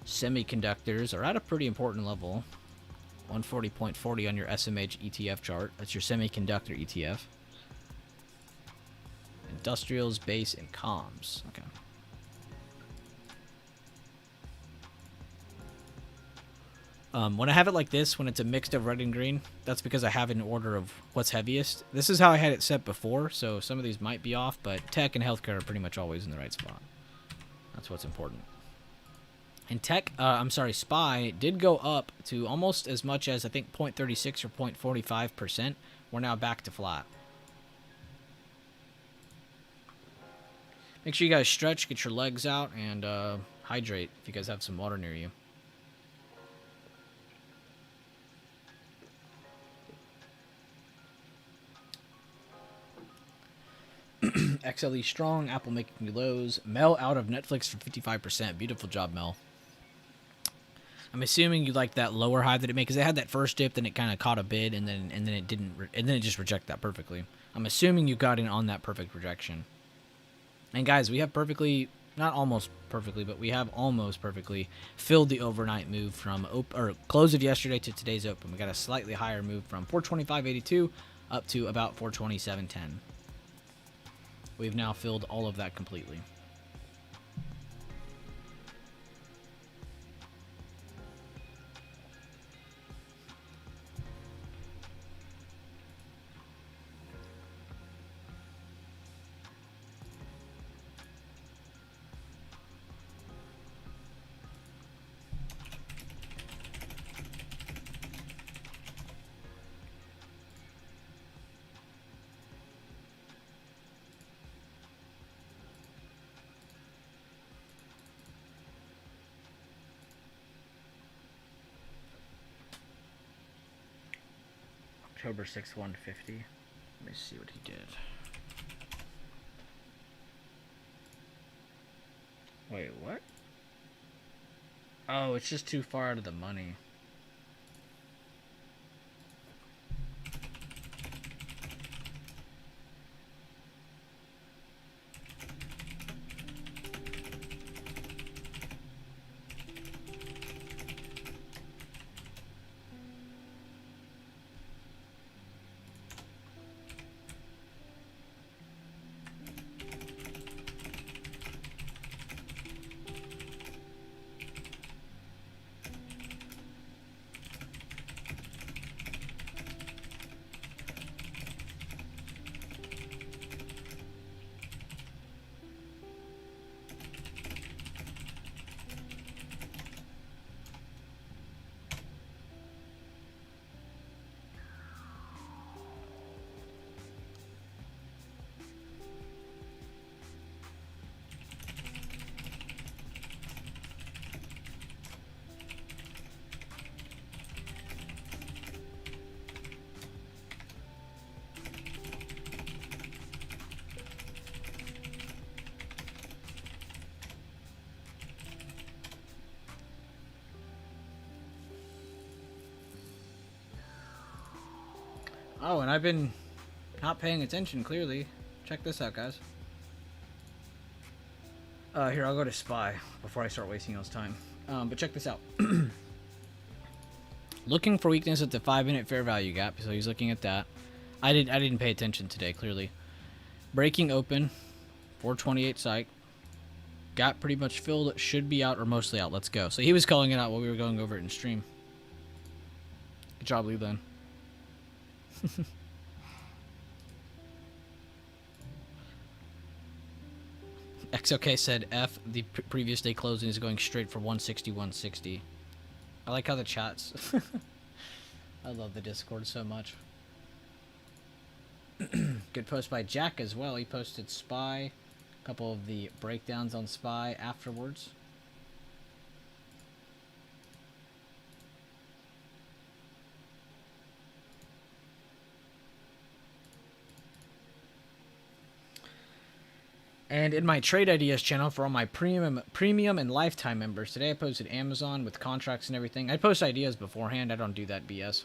Semiconductors are at a pretty important level. 140.40 on your SMH ETF chart. That's your semiconductor ETF. Industrials, base, and comms. Okay. When I have it like this, when it's a mix of red and green, that's because I have it in order of what's heaviest. This is how I had it set before, so some of these might be off, but tech and healthcare are pretty much always in the right spot. That's what's important. And SPY did go up to almost as much as, I think, 0.36 or 0.45%. We're now back to flat. Make sure you guys stretch, get your legs out, and hydrate if you guys have some water near you. XLE strong, Apple making new lows. Mel out of Netflix for 55%. Beautiful job, Mel. I'm assuming you like that lower high that it made, because it had that first dip, then it kind of caught a bid, and then it didn't, and then it just rejected that perfectly. I'm assuming you got in on that perfect rejection. And guys, we have perfectly, not almost perfectly, but we have almost perfectly filled the overnight move from close of yesterday to today's open. We got a slightly higher move from 425.82 up to about 427.10. We've now filled all of that completely. October 6th, 150. Let me see what he did. Wait, what? Oh, it's just too far out of the money. Oh, and I've been not paying attention, clearly. Check this out, guys. Here, I'll go to SPY before I start wasting y'all's time. But check this out. Looking for weakness at the 5-minute fair value gap, so he's looking at that. I didn't pay attention today, clearly. Breaking open, 428 psych. Gap pretty much filled, should be out or mostly out. Let's go. So he was calling it out while we were going over it in stream. Good job, Leland. XOK said F, the previous day closing is going straight for 160, 160. I like how the chats. I love the Discord so much. Good post by Jack as well. He posted SPY, a couple of the breakdowns on SPY afterwards. And in my Trade Ideas channel for all my premium and lifetime members, today I posted Amazon with contracts and everything. I post ideas beforehand. I don't do that BS.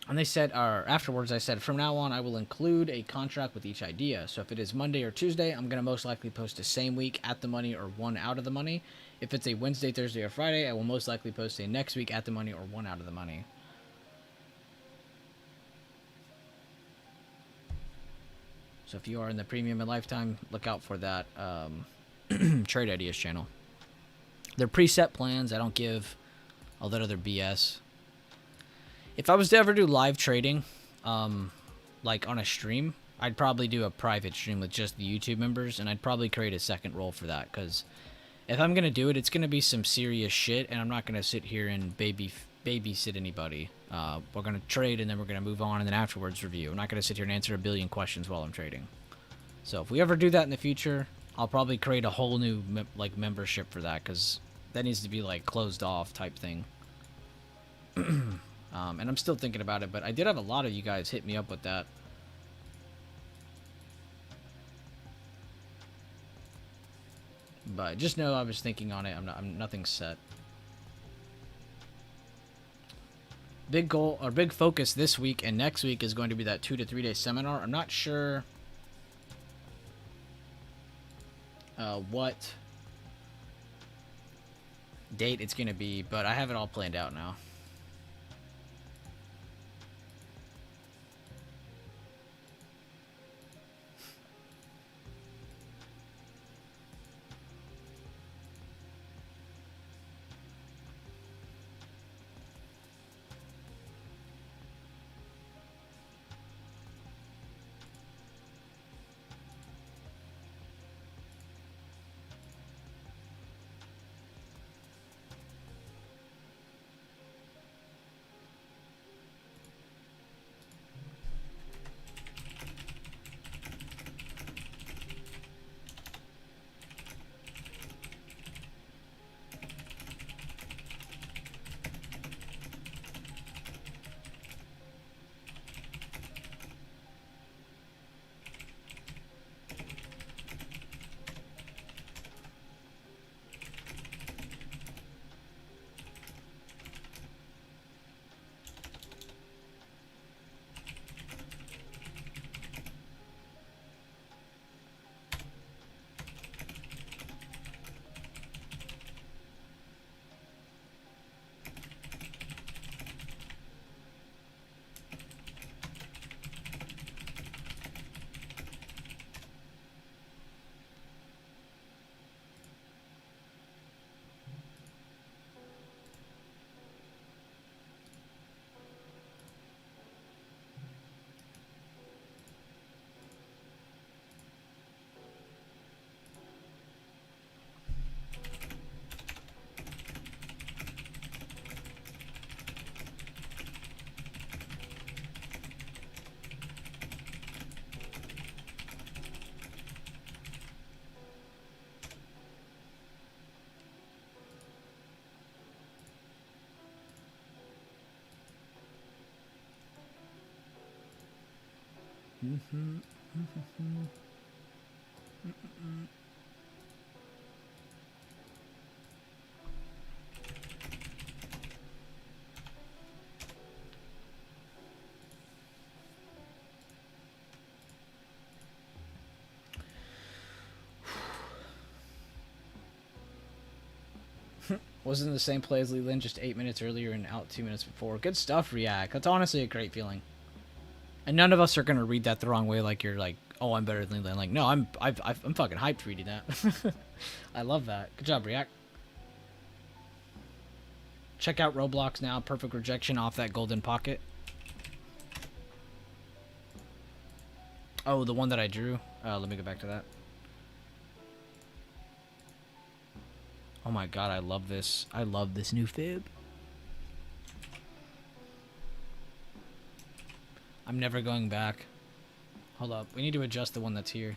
And they said, or afterwards I said, from now on I will include a contract with each idea. So if it is Monday or Tuesday, I'm going to most likely post the same week at the money or one out of the money. If it's a Wednesday, Thursday, or Friday, I will most likely post a next week at the money or one out of the money. So if you are in the premium and lifetime, look out for that Trade Ideas channel. They're preset plans. I don't give all that other BS. If I was to ever do live trading, like on a stream, I'd probably do a private stream with just the YouTube members, and I'd probably create a second role for that, because if I'm going to do it, it's going to be some serious shit, and I'm not going to sit here and babysit anybody. We're going to trade, and then we're going to move on, and then afterwards review. I'm not going to sit here and answer a billion questions while I'm trading. So if we ever do that in the future, I'll probably create a whole new like membership for that, because that needs to be like closed off type thing. And I'm still thinking about it, but I did have a lot of you guys hit me up with that. But just know I was thinking on it. I'm nothing set. Big goal or big focus this week and next week is going to be that 2 to 3 day seminar. I'm not sure what date it's going to be, but I have it all planned out now. Was in the same play as Leland, just 8 minutes earlier and out 2 minutes before. Good stuff, React. That's honestly a great feeling. And none of us are gonna read that the wrong way, like you're like, oh, I'm better than Leland. Like, no, I'm fucking hyped reading that. I love that. Good job, React. Check out Roblox now. Perfect rejection off that golden pocket. Oh, the one that I drew. Let me go back to that. Oh my god, I love this. I love this new fib. I'm never going back. Hold up. We need to adjust the one that's here.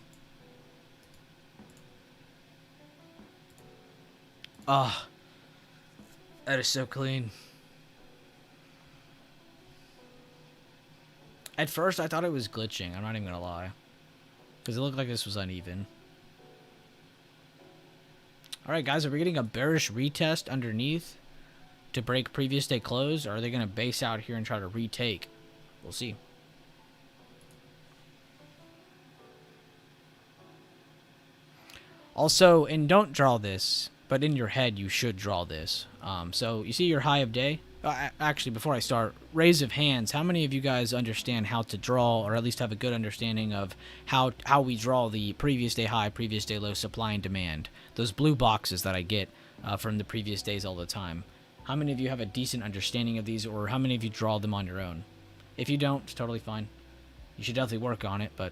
Ah. Oh, that is so clean. At first, I thought it was glitching. I'm not even gonna lie. Because it looked like this was uneven. Alright, guys. Are we getting a bearish retest underneath to break previous day close? Or are they going to base out here and try to retake? We'll see. Also, and don't draw this, but in your head, you should draw this. So, you see your high of day? Actually, before I start, raise of hands. How many of you guys understand how to draw, or at least have a good understanding of how we draw the previous day high, previous day low, supply and demand? Those blue boxes that I get from the previous days all the time. How many of you have a decent understanding of these, or how many of you draw them on your own? If you don't, it's totally fine. You should definitely work on it, but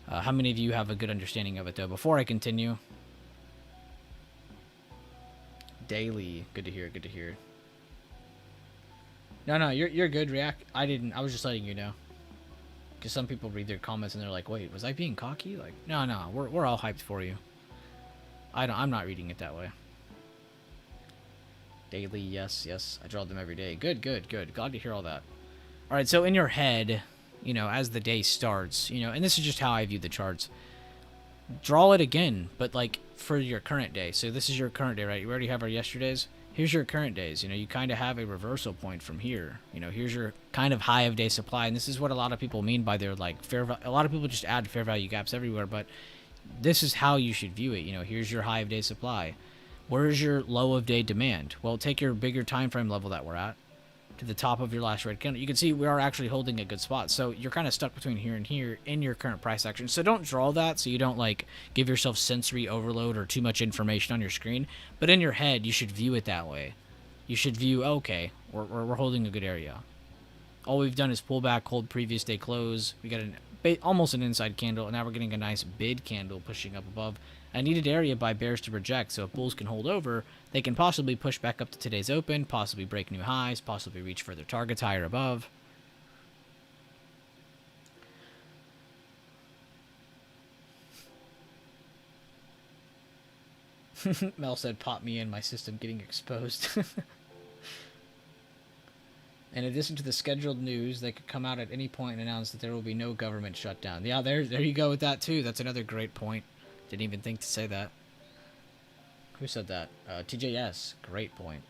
how many of you have a good understanding of it, though? Before I continue. Daily. Good to hear, good to hear. No, you're good, React. I was just letting you know. Because some people read their comments and they're like, wait, was I being cocky? Like, no, we're all hyped for you. I'm not reading it that way. Daily, yes, yes. I draw them every day. Good, good, good. Glad to hear all that. All right, so in your head, you know, as the day starts, you know, and this is just how I view the charts. Draw it again, but like for your current day. So this is your current day, right? You already have our yesterdays. Here's your current days. You know, you kind of have a reversal point from here. You know, here's your kind of high of day supply, and this is what a lot of people mean by their like a lot of people just add fair value gaps everywhere, but this is how you should view it. You know, here's your high of day supply. Where's your low of day demand? Well, take your bigger time frame level that we're at to the top of your last red candle. You can see we are actually holding a good spot. So you're kind of stuck between here and here in your current price action. So don't draw that so you don't like give yourself sensory overload or too much information on your screen. But in your head, you should view it that way. You should view, okay, we're holding a good area. All we've done is pull back, hold previous day close. We got almost an inside candle, and now we're getting a nice bid candle pushing up above a needed area by bears to reject. So if bulls can hold over, they can possibly push back up to today's open, possibly break new highs, possibly reach further targets higher above. Mel said, pop me in, my system getting exposed. In addition to the scheduled news, they could come out at any point and announce that there will be no government shutdown. Yeah, there you go with that, too. That's another great point. Didn't even think to say that. Who said that? TJS. Great point.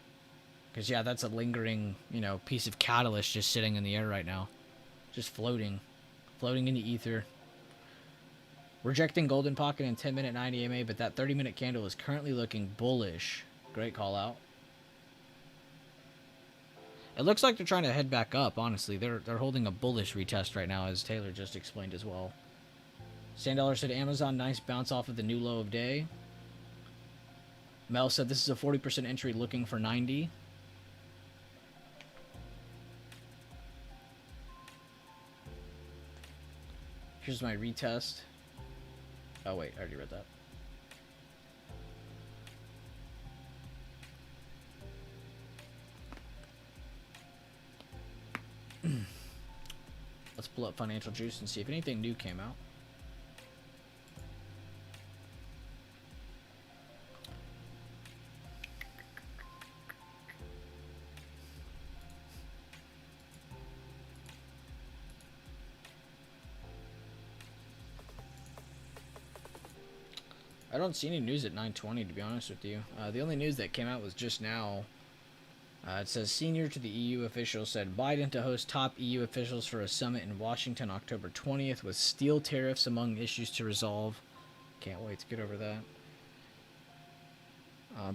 Because, yeah, that's a lingering, you know, piece of catalyst just sitting in the air right now. Just floating. Floating in the ether. Rejecting golden pocket in 10-minute 90 EMA, but that 30-minute candle is currently looking bullish. Great call out. It looks like they're trying to head back up, honestly. They're holding a bullish retest right now, as Taylor just explained as well. Sandollar said, Amazon, nice bounce off of the new low of day. Mel said, this is a 40% entry looking for 90. Here's my retest. Oh, wait, I already read that. Let's pull up Financial Juice and see if anything new came out. I don't see any news at 9:20, to be honest with you. The only news that came out was just now. It says, senior to the EU official said Biden to host top EU officials for a summit in Washington October 20th with steel tariffs among issues to resolve. Can't wait to get over that.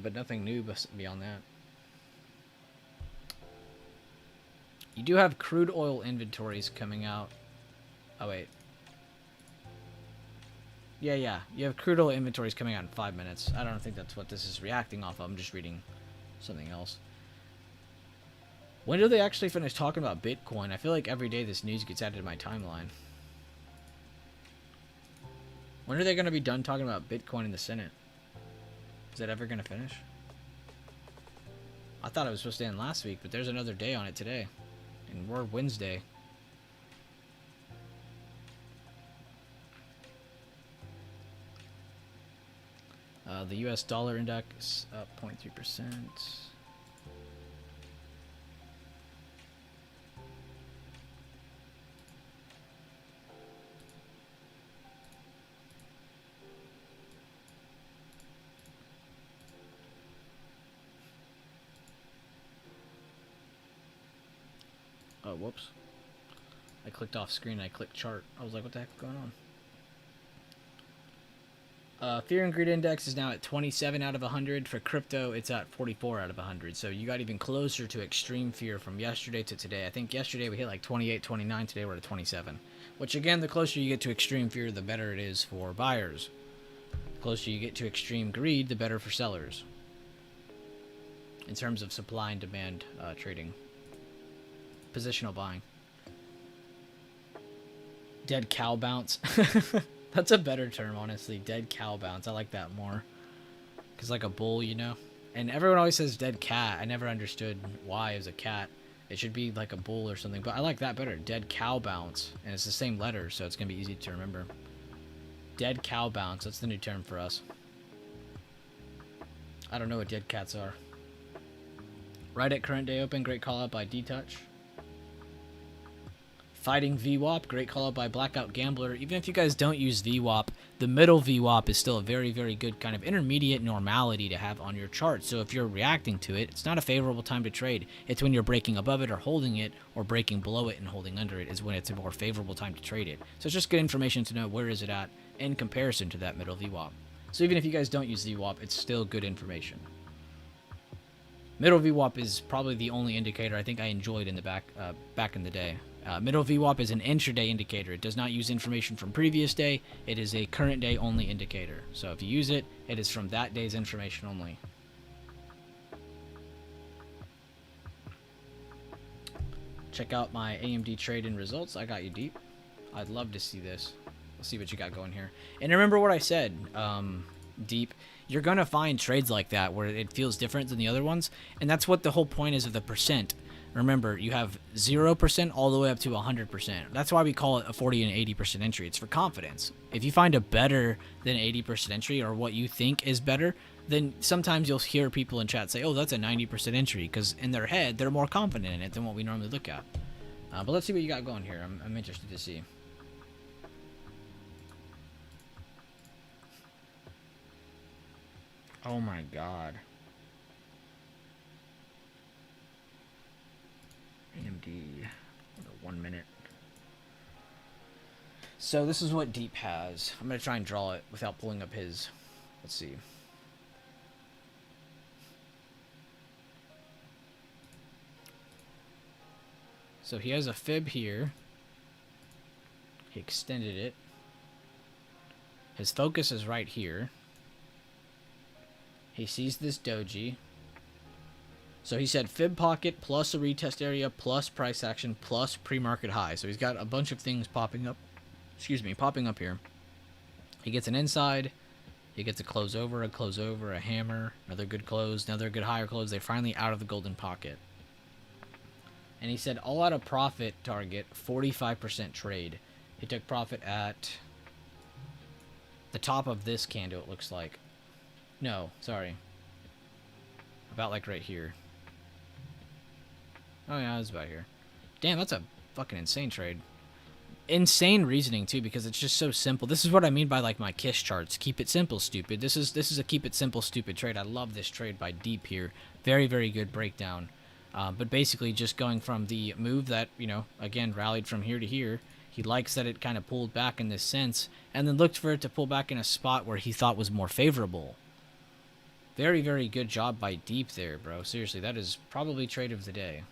But nothing new beyond that. You do have crude oil inventories coming out. Oh, wait. Yeah. You have crude oil inventories coming out in 5 minutes. I don't think that's what this is reacting off of. I'm just reading something else. When do they actually finish talking about Bitcoin? I feel like every day this news gets added to my timeline. When are they going to be done talking about Bitcoin in the Senate? Is that ever going to finish? I thought it was supposed to end last week, but there's another day on it today. And we're Wednesday. The US dollar index up 0.3%. Oh, whoops. I clicked off screen, I clicked chart. I was like, what the heck is going on? Fear and Greed Index is now at 27 out of 100. For crypto, it's at 44 out of 100. So you got even closer to extreme fear from yesterday to today. I think yesterday we hit like 28, 29. Today we're at 27. Which, again, the closer you get to extreme fear, the better it is for buyers. The closer you get to extreme greed, the better for sellers. In terms of supply and demand trading. Positional buying. Dead cow bounce. That's a better term, honestly. Dead cow bounce. I like that more. Because like a bull, you know? And everyone always says dead cat. I never understood why it was a cat. It should be like a bull or something. But I like that better. Dead cow bounce. And it's the same letter, so it's going to be easy to remember. Dead cow bounce. That's the new term for us. I don't know what dead cats are. Right at current day open, great call out by D-Touch. Fighting VWAP, great call out by Blackout Gambler. Even if you guys don't use VWAP, the middle VWAP is still a very, very good kind of intermediate normality to have on your chart. So if you're reacting to it, it's not a favorable time to trade. It's when you're breaking above it or holding it, or breaking below it and holding under it is when it's a more favorable time to trade it. So it's just good information to know where is it at in comparison to that middle VWAP. So even if you guys don't use VWAP, it's still good information. Middle VWAP is probably the only indicator I think I enjoyed in the back in the day. Middle VWAP is an intraday indicator. It does not use information from previous day. It is a current day only indicator. So if you use it, it is from that day's information only. Check out my AMD trade-in results. I got you deep. I'd love to see this. Let's see what you got going here. And remember what I said, deep. You're going to find trades like that where it feels different than the other ones. And that's what the whole point is of the percent. Remember, you have 0% all the way up to 100%. That's why we call it a 40 and 80% entry. It's for confidence. If you find a better than 80% entry, or what you think is better, then sometimes you'll hear people in chat say, oh, that's a 90% entry, because in their head, they're more confident in it than what we normally look at. But let's see what you got going here. I'm interested to see. Oh my god. AMD. 1 minute. So this is what Deep has. I'm going to try and draw it without pulling up his. Let's see. So he has a fib here. He extended it. His focus is right here. He sees this doji. So he said fib pocket plus a retest area plus price action plus pre-market high. So he's got a bunch of things popping up. Excuse me, popping up here. He gets an inside. He gets a close over, a hammer, another good close, another good higher close. They're finally out of the golden pocket. And he said all out of profit target, 45% trade. He took profit at the top of this candle, it looks like. No, sorry. About like right here. Oh yeah, it's about here. Damn, that's a fucking insane trade. Insane reasoning too, because it's just so simple. This is what I mean by like my KISS charts. Keep it simple, stupid. This is a keep it simple, stupid trade. I love this trade by Deep here. Very, very good breakdown. But basically just going from the move that, you know, again, rallied from here to here. He likes that it kind of pulled back in this sense, and then looked for it to pull back in a spot where he thought was more favorable. Very, very good job by Deep there, bro. Seriously, that is probably trade of the day.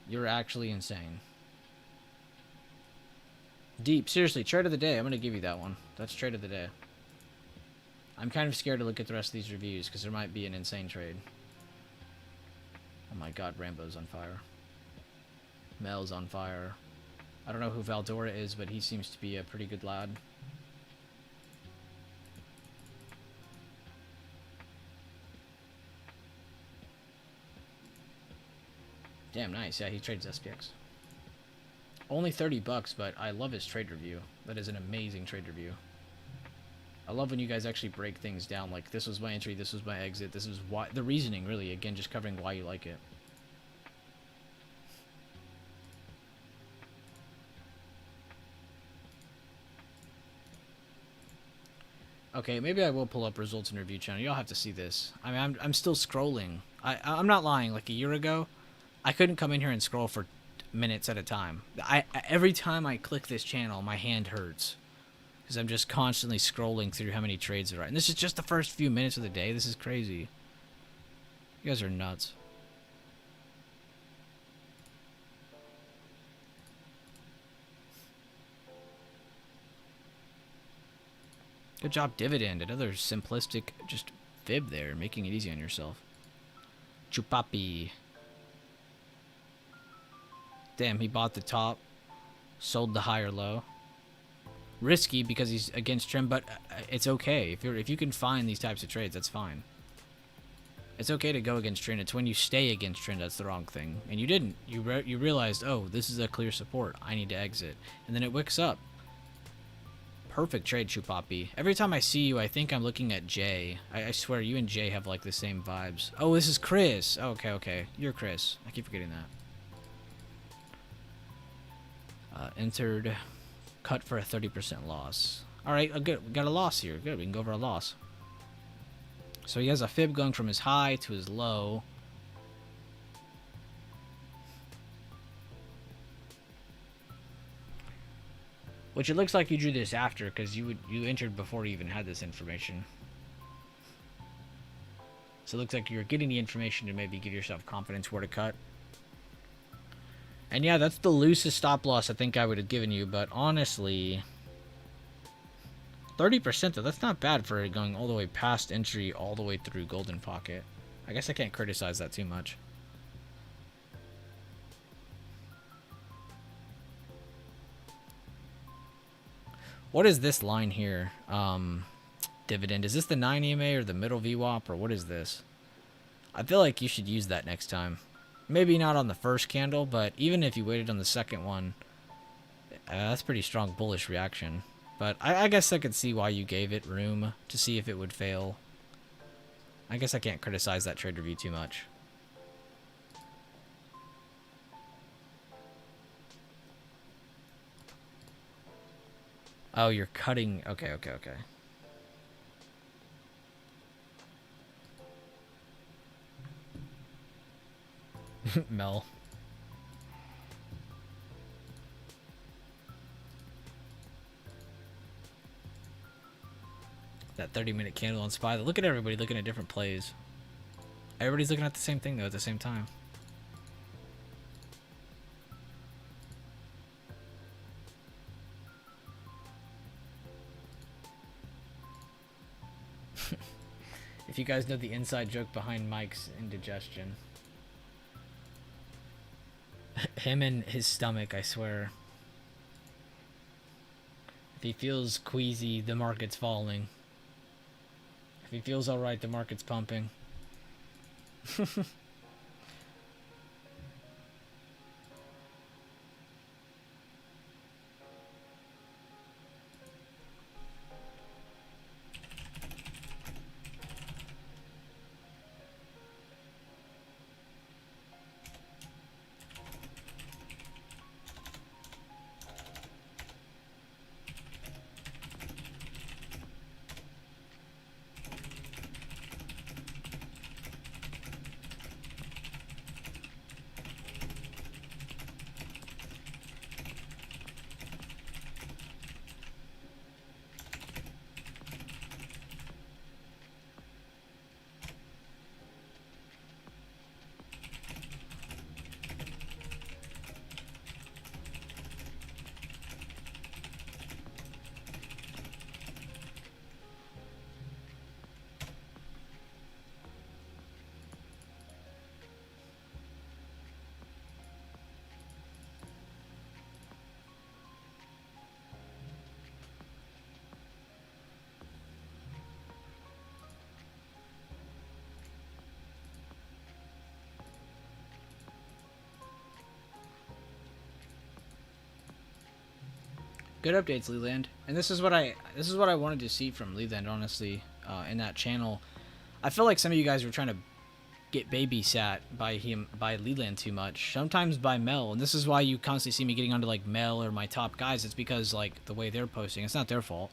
You're actually insane. Deep, seriously, trade of the day. I'm going to give you that one. That's trade of the day. I'm kind of scared to look at the rest of these reviews because there might be an insane trade. Oh my god, Rambo's on fire. Mel's on fire. I don't know who Valdora is, but he seems to be a pretty good lad. Damn nice. Yeah, he trades SPX. Only 30 bucks, but I love his trade review. That is an amazing trade review. I love when you guys actually break things down. Like, this was my entry, this was my exit, this is why. The reasoning, really. Again, just covering why you like it. Okay, maybe I will pull up results and review channel. Y'all have to see this. I mean, I'm still scrolling. I'm not lying. Like a year ago, I couldn't come in here and scroll for minutes at a time. Every time I click this channel, my hand hurts. Because I'm just constantly scrolling through how many trades there are. And this is just the first few minutes of the day. This is crazy. You guys are nuts. Good job, Dividend. Another simplistic just fib there, making it easy on yourself. Chupapi. Damn, he bought the top, sold the higher low. Risky because he's against trend, but it's okay. If you can find these types of trades, that's fine. It's okay to go against trend. It's when you stay against trend that's the wrong thing. And you didn't. You realized, oh, this is a clear support. I need to exit. And then it wicks up. Perfect trade, Chupapi. Every time I see you, I think I'm looking at Jay. I swear, you and Jay have, like, the same vibes. Oh, this is Chris. Oh, okay. You're Chris. I keep forgetting that. Entered. Cut for a 30% loss. Alright, good. We got a loss here. Good, we can go over a loss. So he has a fib going from his high to his low. Which it looks like you drew this after, because you entered before you even had this information. So it looks like you're getting the information to maybe give yourself confidence where to cut. And yeah, that's the loosest stop loss I think I would have given you, but honestly, 30% though, that's not bad for going all the way past entry, all the way through golden pocket. I guess I can't criticize that too much. What is this line here? Dividend. Is this the 9 EMA or the middle VWAP, or what is this? I feel like you should use that next time. Maybe not on the first candle, but even if you waited on the second one, that's pretty strong bullish reaction. But I guess I could see why you gave it room to see if it would fail. I guess I can't criticize that trade review too much. Oh, you're cutting. Okay. Mel. That 30-minute candle on SPY. Look at everybody looking at different plays. Everybody's looking at the same thing, though, at the same time. If you guys know the inside joke behind Mike's indigestion. Him and his stomach, I swear. If he feels queasy, the market's falling. If he feels alright, the market's pumping. Good updates, Leland. And this is what I wanted to see from Leland, honestly, in that channel. I feel like some of you guys were trying to get babysat by Leland too much. Sometimes by Mel, and this is why you constantly see me getting onto like Mel or my top guys. It's because like the way they're posting. It's not their fault,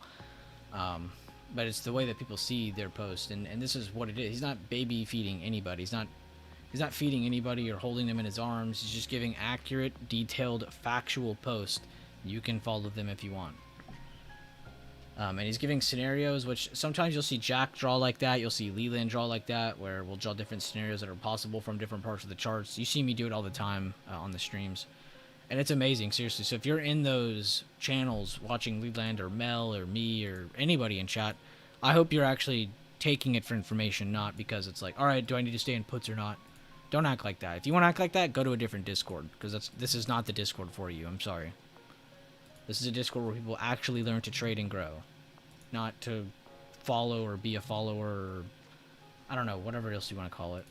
but it's the way that people see their post. And this is what it is. He's not baby feeding anybody. He's not feeding anybody or holding them in his arms. He's just giving accurate, detailed, factual posts. You can follow them if you want. And he's giving scenarios, which sometimes you'll see Jack draw like that. You'll see Leland draw like that, where we'll draw different scenarios that are possible from different parts of the charts. You see me do it all the time on the streams. And it's amazing, seriously. So if you're in those channels watching Leland or Mel or me or anybody in chat, I hope you're actually taking it for information, not because it's like, all right, do I need to stay in puts or not? Don't act like that. If you want to act like that, go to a different Discord, because this is not the Discord for you. I'm sorry. This is a Discord where people actually learn to trade and grow, not to follow or be a follower or, I don't know, whatever else you want to call it.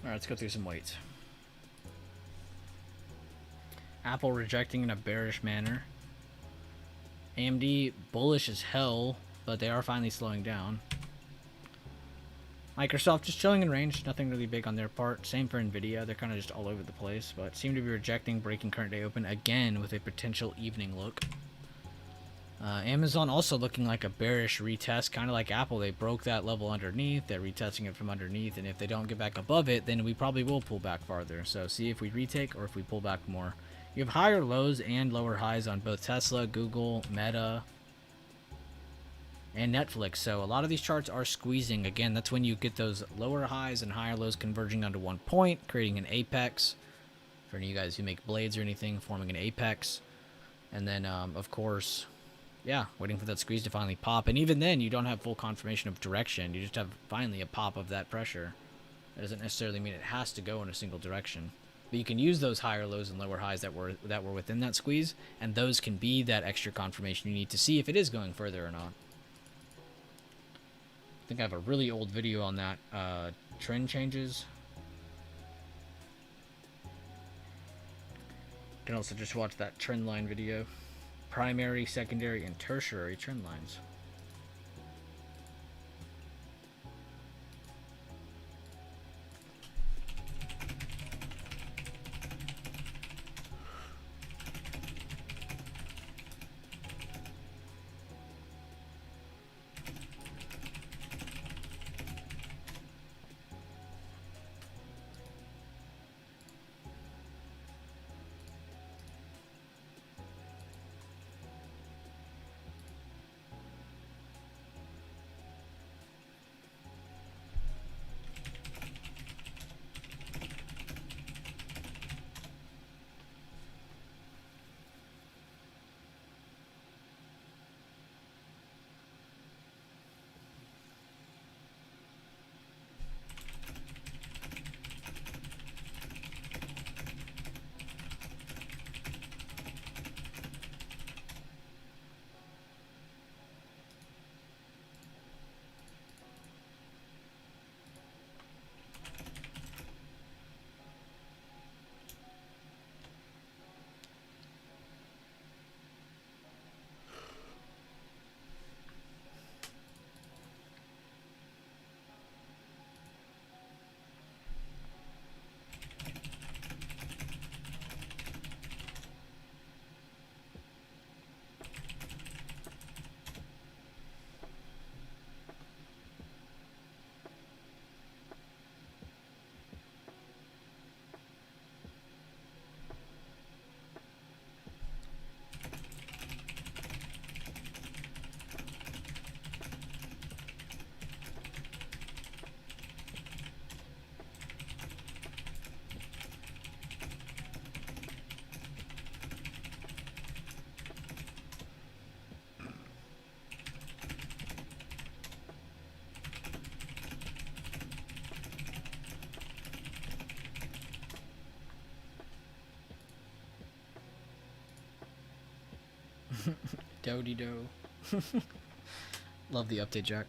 All right, let's go through some weights. Apple rejecting in a bearish manner. AMD bullish as hell, but they are finally slowing down. Microsoft just chilling in range, nothing really big on their part. Same for Nvidia, they're kind of just all over the place, but seem to be rejecting, breaking current day open again with a potential evening look. Amazon also looking like a bearish retest, kind of like Apple. They broke that level underneath, they're retesting it from underneath, and if they don't get back above it, then we probably will pull back farther. So see if we retake or if we pull back more. You have higher lows and lower highs on both Tesla, Google, Meta, and Netflix. So a lot of these charts are squeezing. Again, that's when you get those lower highs and higher lows converging onto one point, creating an apex. For any of you guys who make blades or anything, forming an apex. And then, of course, yeah, waiting for that squeeze to finally pop. And even then, you don't have full confirmation of direction. You just have finally a pop of that pressure. That doesn't necessarily mean it has to go in a single direction. But you can use those higher lows and lower highs that were within that squeeze, and those can be that extra confirmation you need to see if it is going further or not. I think I have a really old video on that. Trend changes. You can also just watch that trend line video. Primary, secondary, and tertiary trend lines. Do-de-do. Love the update, Jack.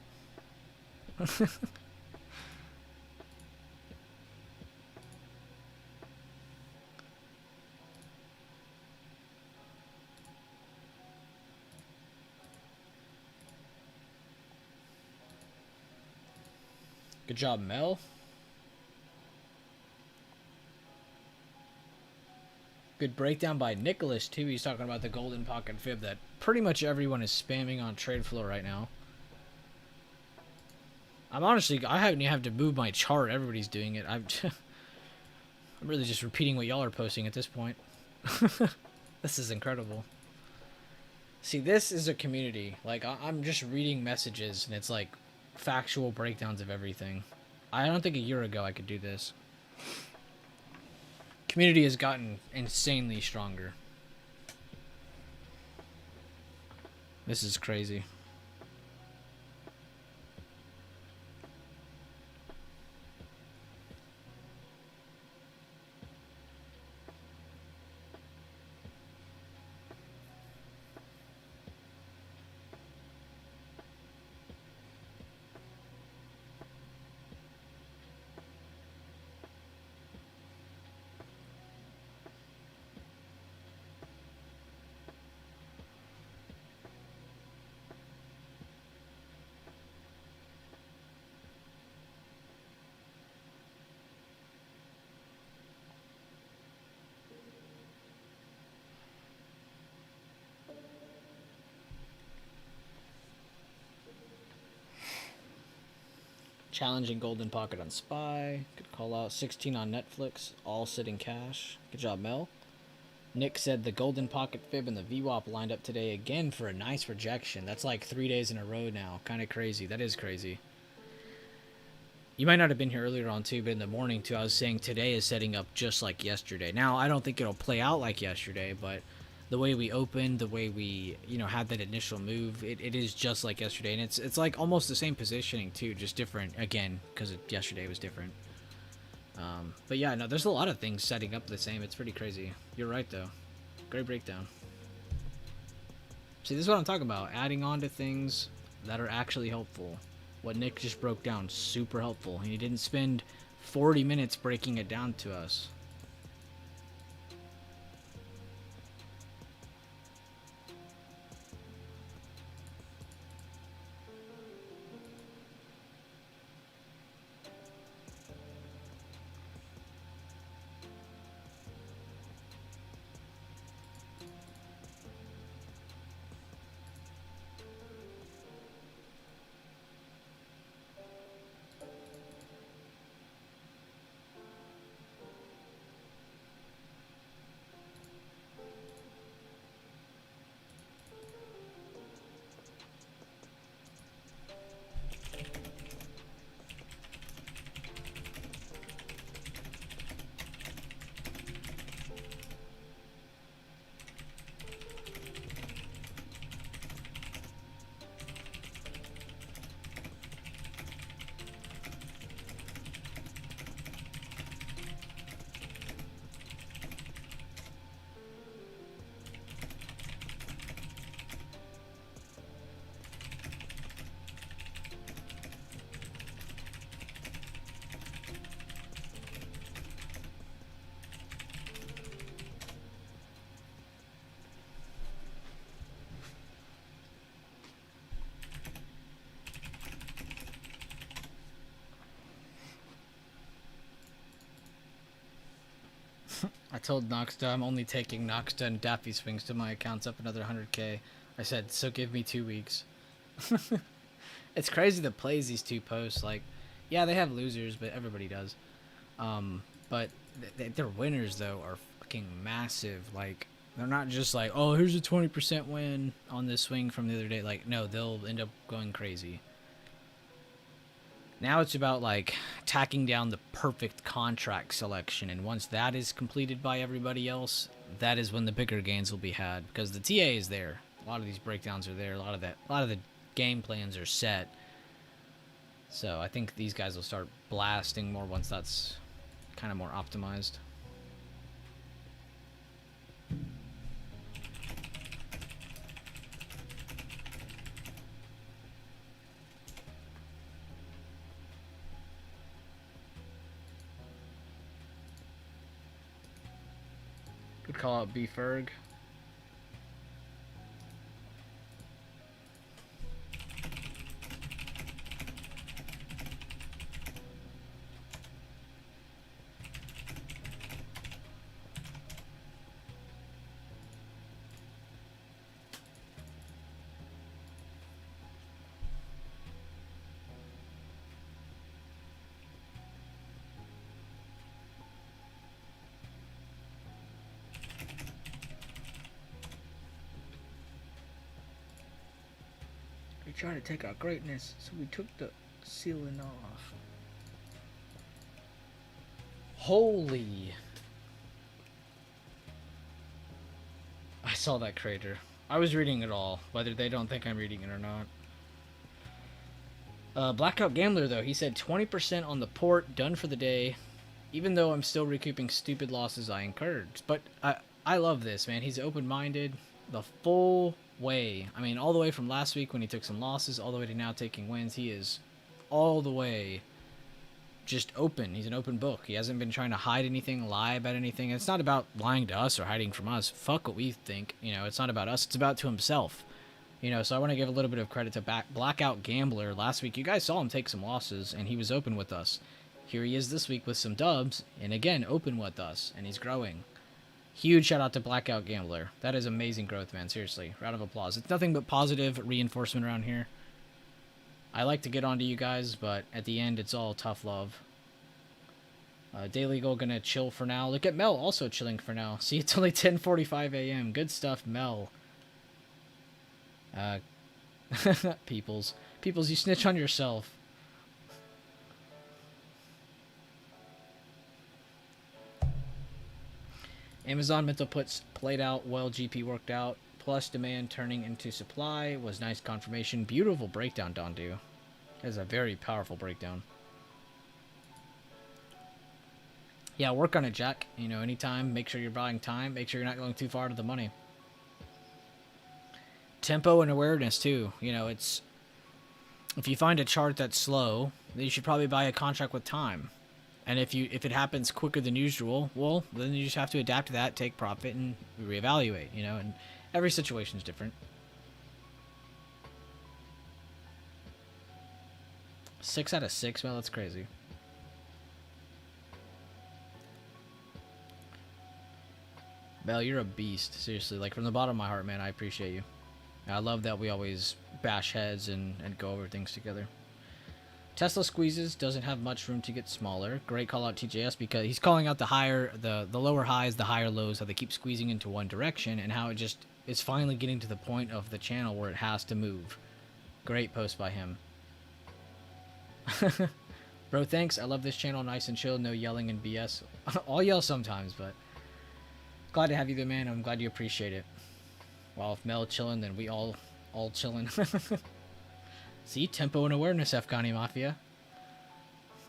Good job, Mel. Good breakdown by Nicholas, too. He's talking about the golden pocket fib that pretty much everyone is spamming on TradeFlow right now. I haven't even have to move my chart. Everybody's doing it. I'm really just repeating what y'all are posting at this point. This is incredible. See, this is a community. Like, I'm just reading messages, and it's like factual breakdowns of everything. I don't think a year ago I could do this. Community has gotten insanely stronger. This is crazy. Challenging golden pocket on SPY. Good call out. 16 on Netflix. All sitting cash. Good job, Mel. Nick said the golden pocket fib and the VWAP lined up today again for a nice rejection. That's like 3 days in a row now. Kind of crazy. That is crazy. You might not have been here earlier on too, but in the morning too, I was saying today is setting up just like yesterday. Now, I don't think it'll play out like yesterday, but the way we opened, the way we, had that initial move, it is just like yesterday. And it's like almost the same positioning too, just different, again, because yesterday was different. But yeah, no, there's a lot of things setting up the same. It's pretty crazy. You're right, though. Great breakdown. See, this is what I'm talking about. Adding on to things that are actually helpful. What Nick just broke down, super helpful. And he didn't spend 40 minutes breaking it down to us. I told Noxta I'm only taking Noxta and Daffy swings to my account's up another 100k. I said, so give me 2 weeks. It's crazy the plays these two posts. Like, yeah, they have losers, but everybody does. But their winners, though, are fucking massive. Like, they're not just like, oh, here's a 20% win on this swing from the other day. Like, no, they'll end up going crazy. Now it's about, like, tacking down the perfect contract selection, and once that is completed by everybody else, that is when the bigger gains will be had, because the TA is there. A lot of these breakdowns are there. A lot of the game plans are set. So I think these guys will start blasting more once that's kind of more optimized. Good call out B Ferg. Trying to take our greatness, so we took the ceiling off. Holy! I saw that crater. I was reading it all, whether they don't think I'm reading it or not. Blackout Gambler, though, he said 20% on the port, done for the day, even though I'm still recouping stupid losses I incurred. But I love this, man. He's open-minded the full way. I mean, all the way from last week when he took some losses, all the way to now taking wins. He is all the way just open. He's an open book. He hasn't been trying to hide anything, lie about anything. It's not about lying to us or hiding from us. Fuck what we think. It's not about us. It's about to himself. So I want to give a little bit of credit to Blackout Gambler. Last week, you guys saw him take some losses, and he was open with us. Here he is this week with some dubs, and again, open with us, and he's growing. Huge shout out to Blackout Gambler. That is amazing growth, man. Seriously. Round of applause. It's nothing but positive reinforcement around here. I like to get onto you guys, but at the end, it's all tough love. Daily Goal gonna chill for now. Look at Mel also chilling for now. See, it's only 10:45 a.m. Good stuff, Mel. Peoples, you snitch on yourself. Amazon mental puts played out, well GP worked out, plus demand turning into supply was nice confirmation. Beautiful breakdown, Dondu. That is a very powerful breakdown. Yeah, work on it, Jack. You know, anytime, make sure you're buying time. Make sure you're not going too far to the money. Tempo and awareness, too. You know, it's... If you find a chart that's slow, then you should probably buy a contract with time. And if it happens quicker than usual, well, then you just have to adapt to that, take profit, and reevaluate, you know? And every situation is different. 6 out of 6? Well, that's crazy. Mel, you're a beast. Seriously, like, from the bottom of my heart, man, I appreciate you. I love that we always bash heads and go over things together. Tesla squeezes, doesn't have much room to get smaller. Great call out TJS, because he's calling out the lower highs, the higher lows, how they keep squeezing into one direction, and how it just is finally getting to the point of the channel where it has to move. Great post by him. Bro, thanks. I love this channel. Nice and chill. No yelling and BS. I'll yell sometimes, but glad to have you there, man. I'm glad you appreciate it. Well, if Mel chilling, then we all chilling. See, tempo and awareness, Afghani Mafia.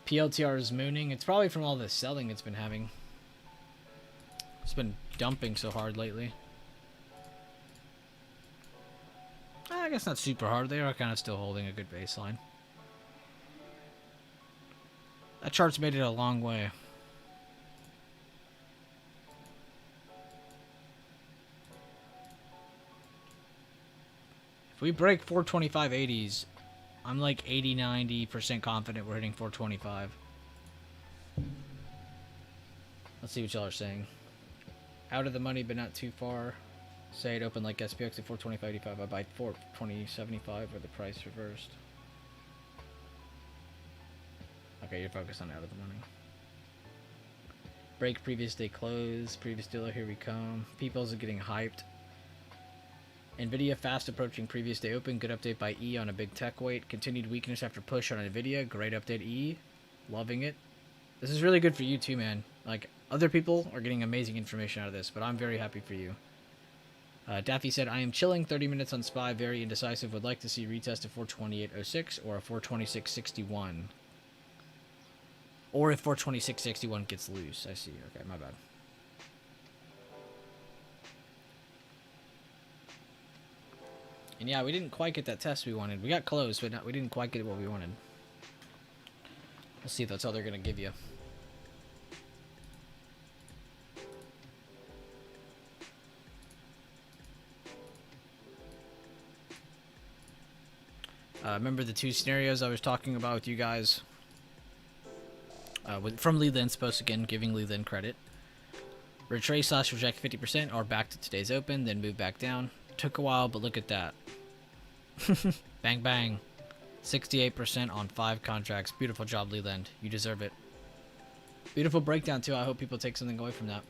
PLTR is mooning. It's probably from all the selling it's been having. It's been dumping so hard lately. I guess not super hard. They are kind of still holding a good baseline. That chart's made it a long way. If we break 425.80s, I'm like 80-90% confident we're hitting 425. Let's see what y'all are saying. Out of the money, but not too far. Say it open like SPX at 425.85. I buy 420.75 where the price reversed. Okay, you're focused on out of the money. Break previous day close. Previous dealer, here we come. People's are getting hyped. Nvidia fast approaching previous day open. Good update by E on a big tech weight. Continued weakness after push on Nvidia. Great update, E. Loving it. This is really good for you too, man. Like, other people are getting amazing information out of this, but I'm very happy for you. Daffy said, I am chilling 30 minutes on SPY. Very indecisive. Would like to see retest of 428.06 or a 426.61. Or if 426.61 gets loose. I see. Okay, my bad. And yeah, we didn't quite get that test we wanted. We got close, but we didn't quite get what we wanted. Let's see if that's all they're going to give you. Remember the two scenarios I was talking about with you guys? From Leland Post again, giving Leland credit. Retrace / reject 50% or back to today's open, then move back down. Took a while, but look at that. Bang, bang. 68% on 5 contracts. Beautiful job, Leland. You deserve it. Beautiful breakdown, too. I hope people take something away from that.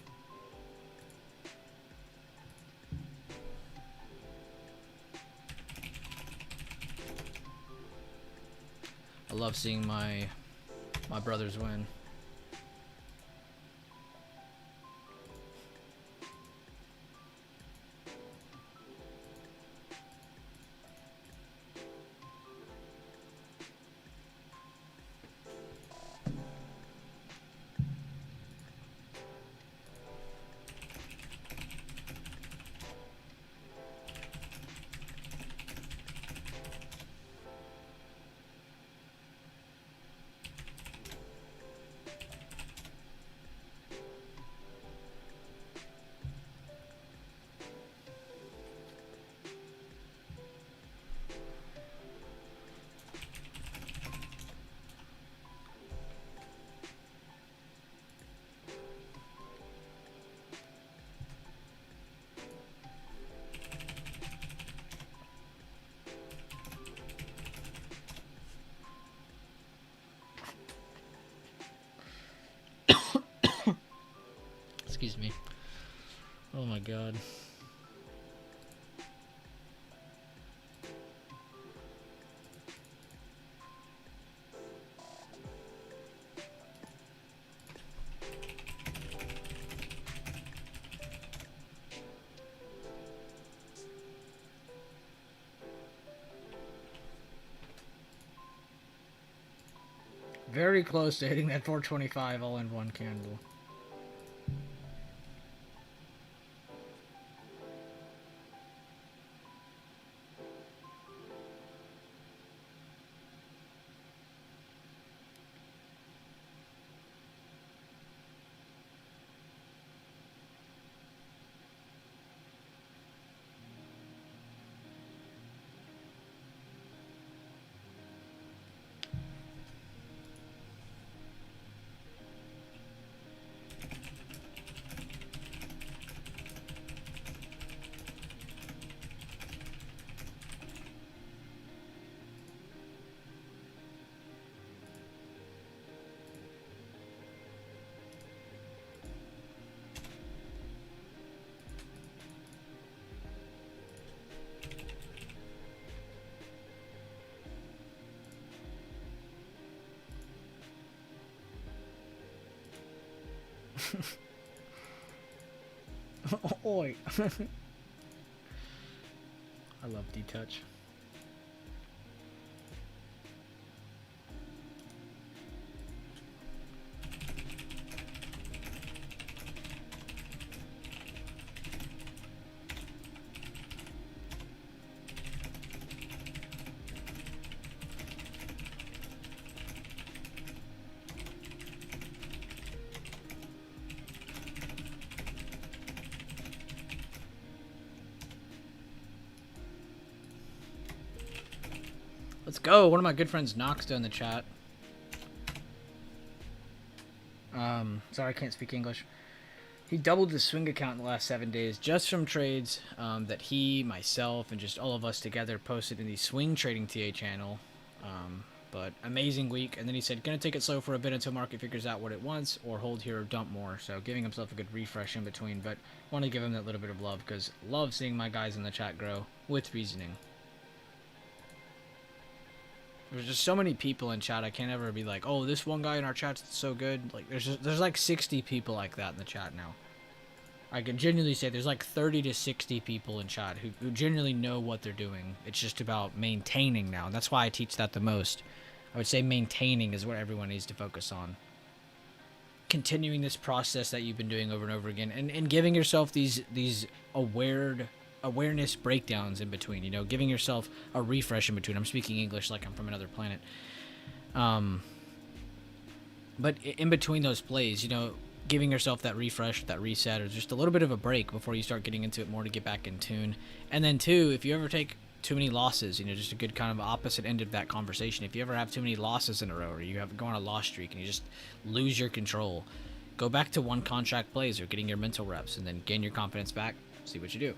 I love seeing my brothers win. Excuse me. Oh my god. Very close to hitting that 425 all in one candle. Oi. I love D-Touch. Let's go. One of my good friends, Noxta, in the chat. Sorry, I can't speak English. He doubled his swing account in the last 7 days just from trades that he, myself, and just all of us together posted in the Swing Trading TA channel. But amazing week. And then he said, gonna take it slow for a bit until market figures out what it wants, or hold here or dump more. So giving himself a good refresh in between. But want to give him that little bit of love because love seeing my guys in the chat grow with reasoning. There's just so many people in chat. I can't ever be like, oh, this one guy in our chat's so good. Like, there's like 60 people like that in the chat now. I can genuinely say there's like 30 to 60 people in chat who genuinely know what they're doing. It's just about maintaining now. That's why I teach that the most. I would say maintaining is what everyone needs to focus on. Continuing this process that you've been doing over and over again, and giving yourself these awareness breakdowns in between, you know, giving yourself a refresh in between. I'm speaking English like I'm from another planet. But in between those plays, you know, giving yourself that refresh, that reset, or just a little bit of a break before you start getting into it more to get back in tune. And then two, if you ever take too many losses, you know, just a good kind of opposite end of that conversation. If you ever have too many losses in a row, or you have go on a loss streak and you just lose your control, go back to one contract plays or getting your mental reps and then gain your confidence back, see what you do.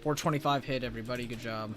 $425 hit, everybody. Good job.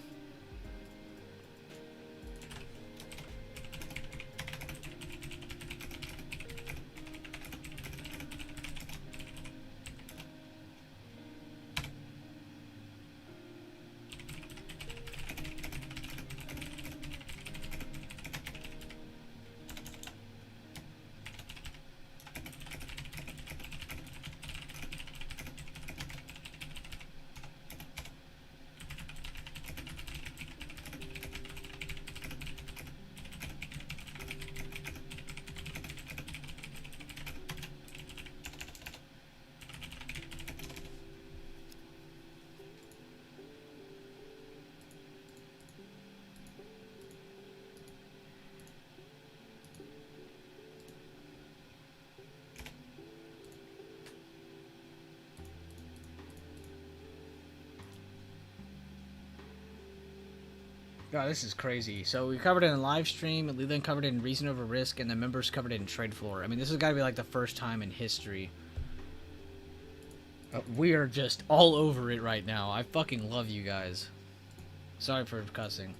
God, this is crazy. So we covered it in live stream, we then covered it in Reason Over Risk, and the members covered it in Trade Floor. I mean, this has got to be like the first time in history We are just all over it right now. I fucking love you guys. Sorry for cussing.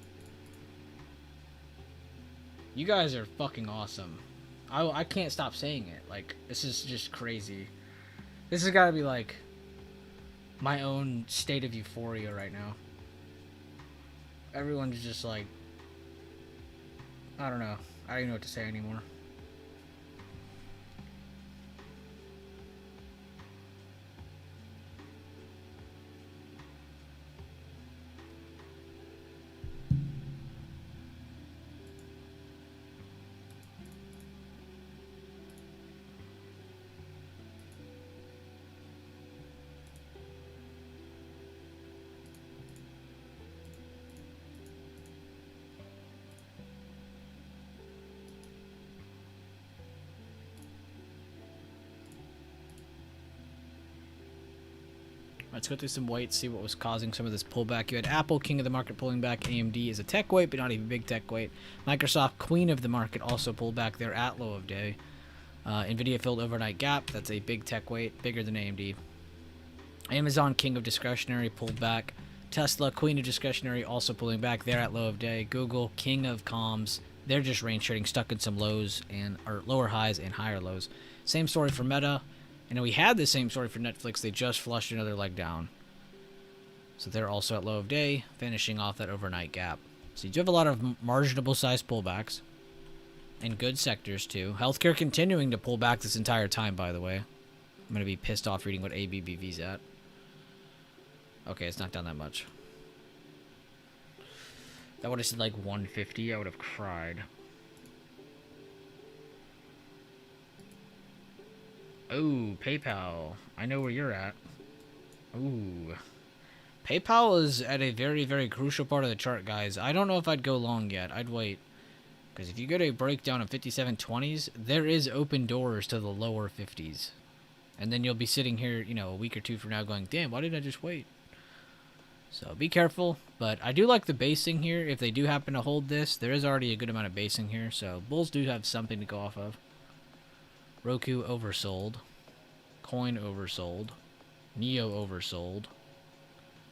You guys are fucking awesome. I can't stop saying it. Like, this is just crazy. This has got to be like my own state of euphoria right now. Everyone's just like, I don't know. I don't even know what to say anymore. Let's go through some weights, see what was causing some of this pullback. You had Apple, king of the market, pulling back. AMD is a tech weight, but not even big tech weight. Microsoft, queen of the market, also pulled back. They're at low of day. Nvidia filled overnight gap. That's a big tech weight, bigger than AMD. Amazon, king of discretionary, pulled back. Tesla, queen of discretionary, also pulling back. They're at low of day. Google, king of comms. They're just range trading, stuck in some lows or lower highs and higher lows. Same story for Meta. And we had the same story for Netflix. They just flushed another leg down. So they're also at low of day, finishing off that overnight gap. So you do have a lot of marginable size pullbacks. And good sectors, too. Healthcare continuing to pull back this entire time, by the way. I'm going to be pissed off reading what ABBV's at. Okay, it's not down that much. That would have said like 150. I would have cried. Oh, PayPal. I know where you're at. Ooh. PayPal is at a very, very crucial part of the chart, guys. I don't know if I'd go long yet. I'd wait. Because if you get a breakdown of 5720s, there is open doors to the lower 50s. And then you'll be sitting here, you know, a week or two from now going, damn, why didn't I just wait? So be careful. But I do like the basing here. If they do happen to hold this, there is already a good amount of basing here. So bulls do have something to go off of. Roku oversold. Coin oversold. Neo oversold.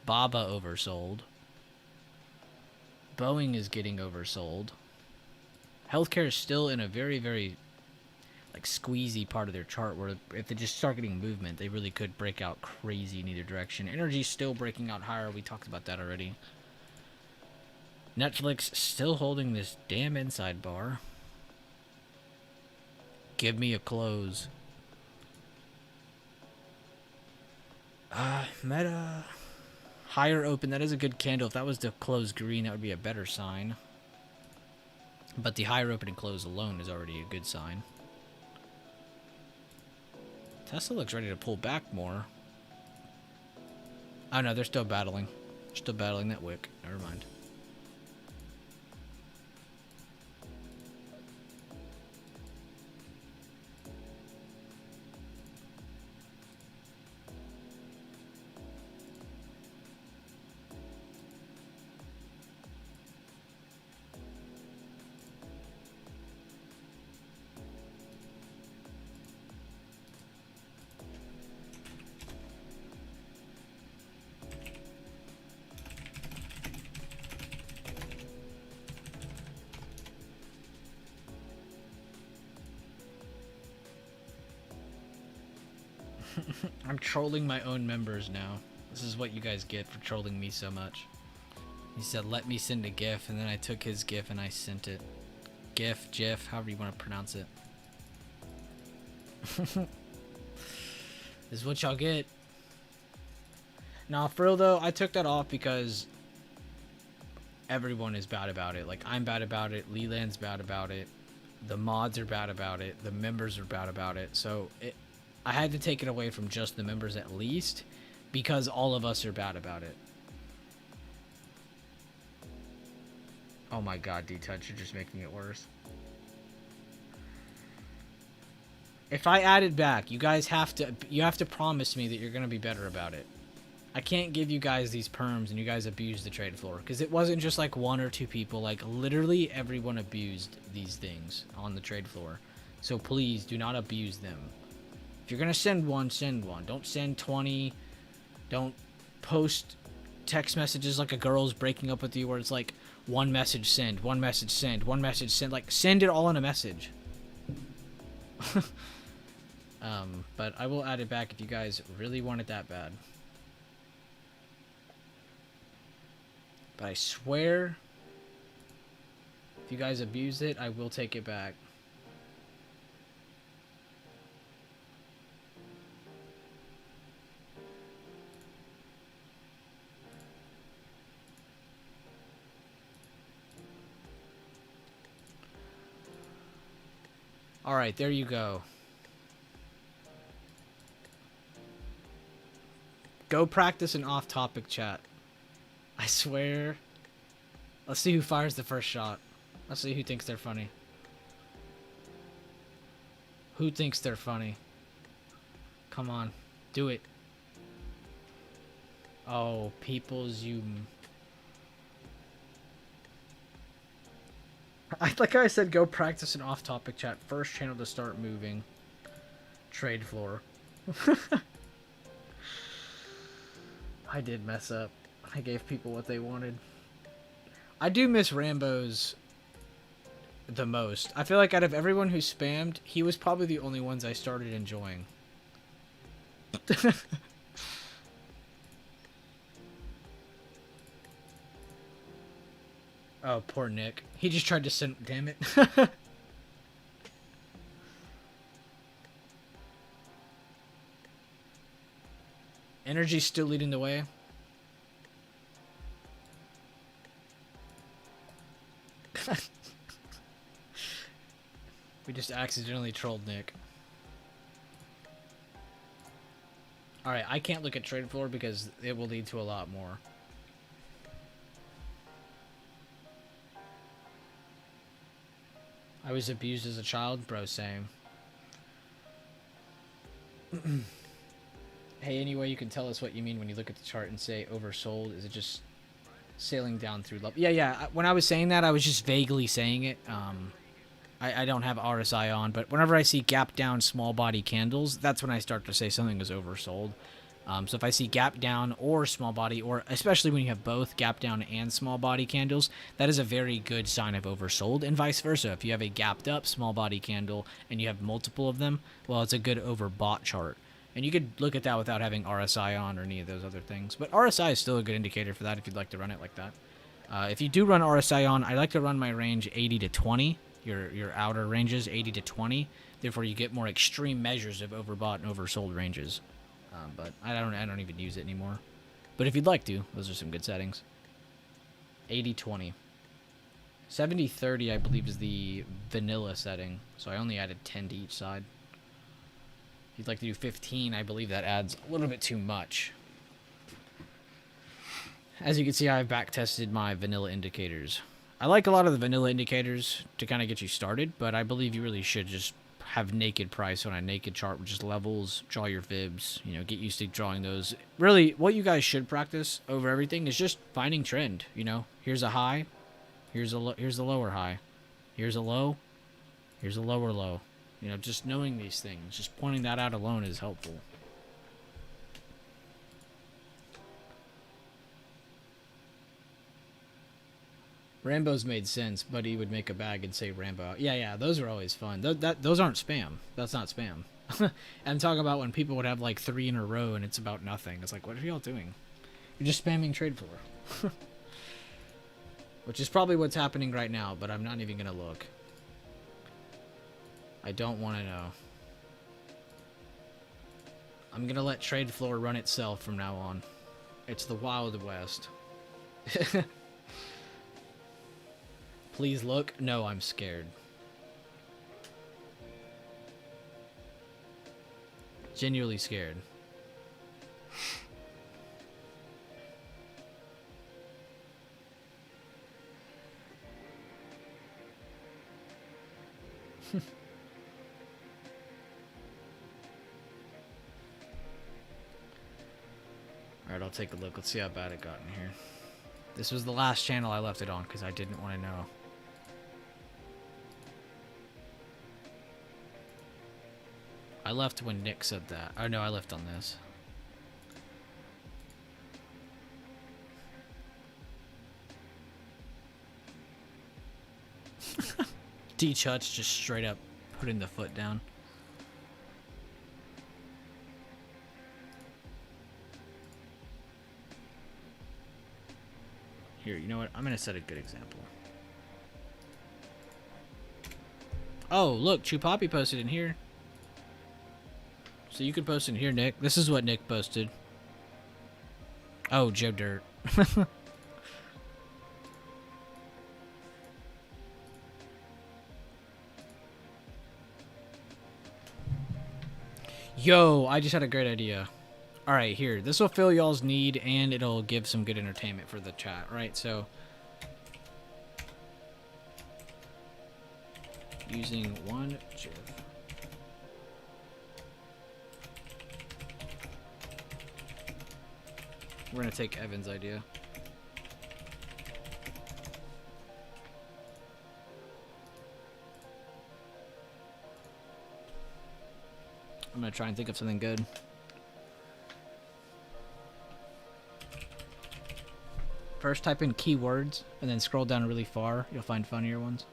Baba oversold. Boeing is getting oversold. Healthcare is still in a very, very like squeezy part of their chart where if they just start getting movement, they really could break out crazy in either direction. Energy's still breaking out higher. We talked about that already. Netflix still holding this damn inside bar. Give me a close. Meta. Higher open. That is a good candle. If that was to close green, that would be a better sign. But the higher open and close alone is already a good sign. Tesla looks ready to pull back more. Oh no, they're still battling. They're still battling that wick. Never mind. I'm trolling my own members now. This is what you guys get for trolling me so much. He said, let me send a GIF, and then I took his GIF and I sent it. GIF, GIF, however you want to pronounce it. This is what y'all get. Nah, for real though, I took that off because everyone is bad about it. Like, I'm bad about it, Leland's bad about it, the mods are bad about it, the members are bad about it. So I had to take it away from just the members at least, because all of us are bad about it. Oh my god, D-Touch, you're just making it worse. If I added back, you guys have to promise me that you're going to be better about it. I can't give you guys these perms and you guys abuse the trade floor, because it wasn't just like one or two people. Like, literally everyone abused these things on the trade floor. So please do not abuse them. If you're gonna send one, send one. Don't send 20. Don't post text messages like a girl's breaking up with you where it's like one message send, one message send, one message send. Like, send it all in a message. But I will add it back if you guys really want it that bad. But I swear, if you guys abuse it, I will take it back. Alright, there you go. Go practice an off-topic chat. I swear. Let's see who fires the first shot. Let's see who thinks they're funny. Who thinks they're funny? Come on. Do it. Oh, people's you... Like I said, go practice an off-topic chat. First channel to start moving. Trade floor. I did mess up. I gave people what they wanted. I do miss Rambo's the most. I feel like out of everyone who spammed, he was probably the only ones I started enjoying. Oh, poor Nick. He just tried to send... Damn it. Energy's still leading the way. We just accidentally trolled Nick. Alright, I can't look at trade floor because it will lead to a lot more. I was abused as a child? Bro, same. Hey, any way you can tell us what you mean when you look at the chart and say oversold? Is it just sailing down through love? Yeah. When I was saying that, I was just vaguely saying it. I don't have RSI on, but whenever I see gap down small body candles, that's when I start to say something is oversold. So if I see gap down or small body, or especially when you have both gap down and small body candles, that is a very good sign of oversold, and vice versa. If you have a gapped up small body candle and you have multiple of them, well, it's a good overbought chart. And you could look at that without having RSI on or any of those other things. But RSI is still a good indicator for that if you'd like to run it like that. If you do run RSI on, I like to run my range 80 to 20. Your outer ranges 80 to 20. Therefore, you get more extreme measures of overbought and oversold ranges. But I don't even use it anymore. But if you'd like to, those are some good settings. 80-20. 70-30, I believe, is the vanilla setting. So I only added 10 to each side. If you'd like to do 15, I believe that adds a little bit too much. As you can see, I've back-tested my vanilla indicators. I like a lot of the vanilla indicators to kind of get you started, but I believe you really should just have naked price on a naked chart with just levels, draw your fibs, you know, get used to drawing those. Really, what you guys should practice over everything is just finding trend, you know. Here's a high, here's a lower high, here's a low, here's a lower low. You know, just knowing these things, just pointing that out alone is helpful. Rambo's made sense, but he would make a bag and say Rambo. Yeah, those are always fun. Those aren't spam. That's not spam. I'm talking about when people would have like 3 in a row and it's about nothing. It's like, what are y'all doing? You're just spamming trade floor. Which is probably what's happening right now, but I'm not even going to look. I don't want to know. I'm going to let trade floor run itself from now on. It's the Wild West. Please look. No, I'm scared. Genuinely scared. Alright, I'll take a look. Let's see how bad it got in here. This was the last channel I left it on because I didn't want to know. I left when Nick said that. Oh no, I left on this. D Chut's just straight up putting the foot down. Here, you know what? I'm gonna set a good example. Oh, look, Chupapi posted in here. So you could post in here, Nick. This is what Nick posted. Oh, Joe Dirt. Yo, I just had a great idea. Alright, here. This will fill y'all's need, and it'll give some good entertainment for the chat, right? So, using one GIF. We're going to take Evan's idea. I'm going to try and think of something good. First type in keywords, and then scroll down really far. You'll find funnier ones.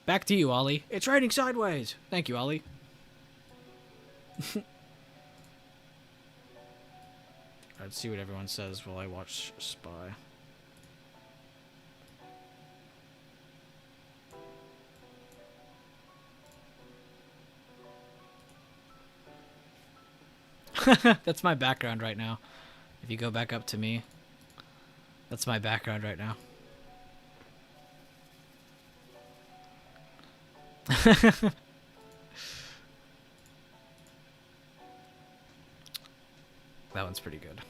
Back to you, Ollie. It's raining sideways. Thank you, Ollie. Let's see what everyone says while I watch Spy. That's my background right now. If you go back up to me, that's my background right now. That one's pretty good.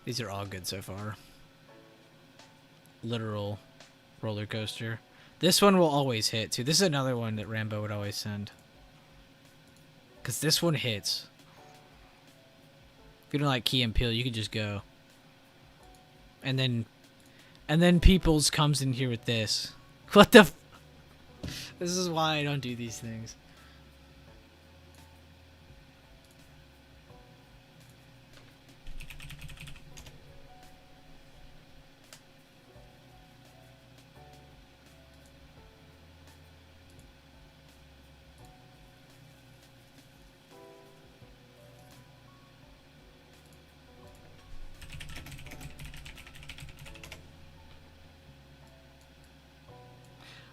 These are all good so far. Literal roller coaster. This one will always hit too. This is another one that Rambo would always send. Because this one hits. If you don't like Key and Peele, you can just go. And then Peoples comes in here with this. What the f... This is why I don't do these things.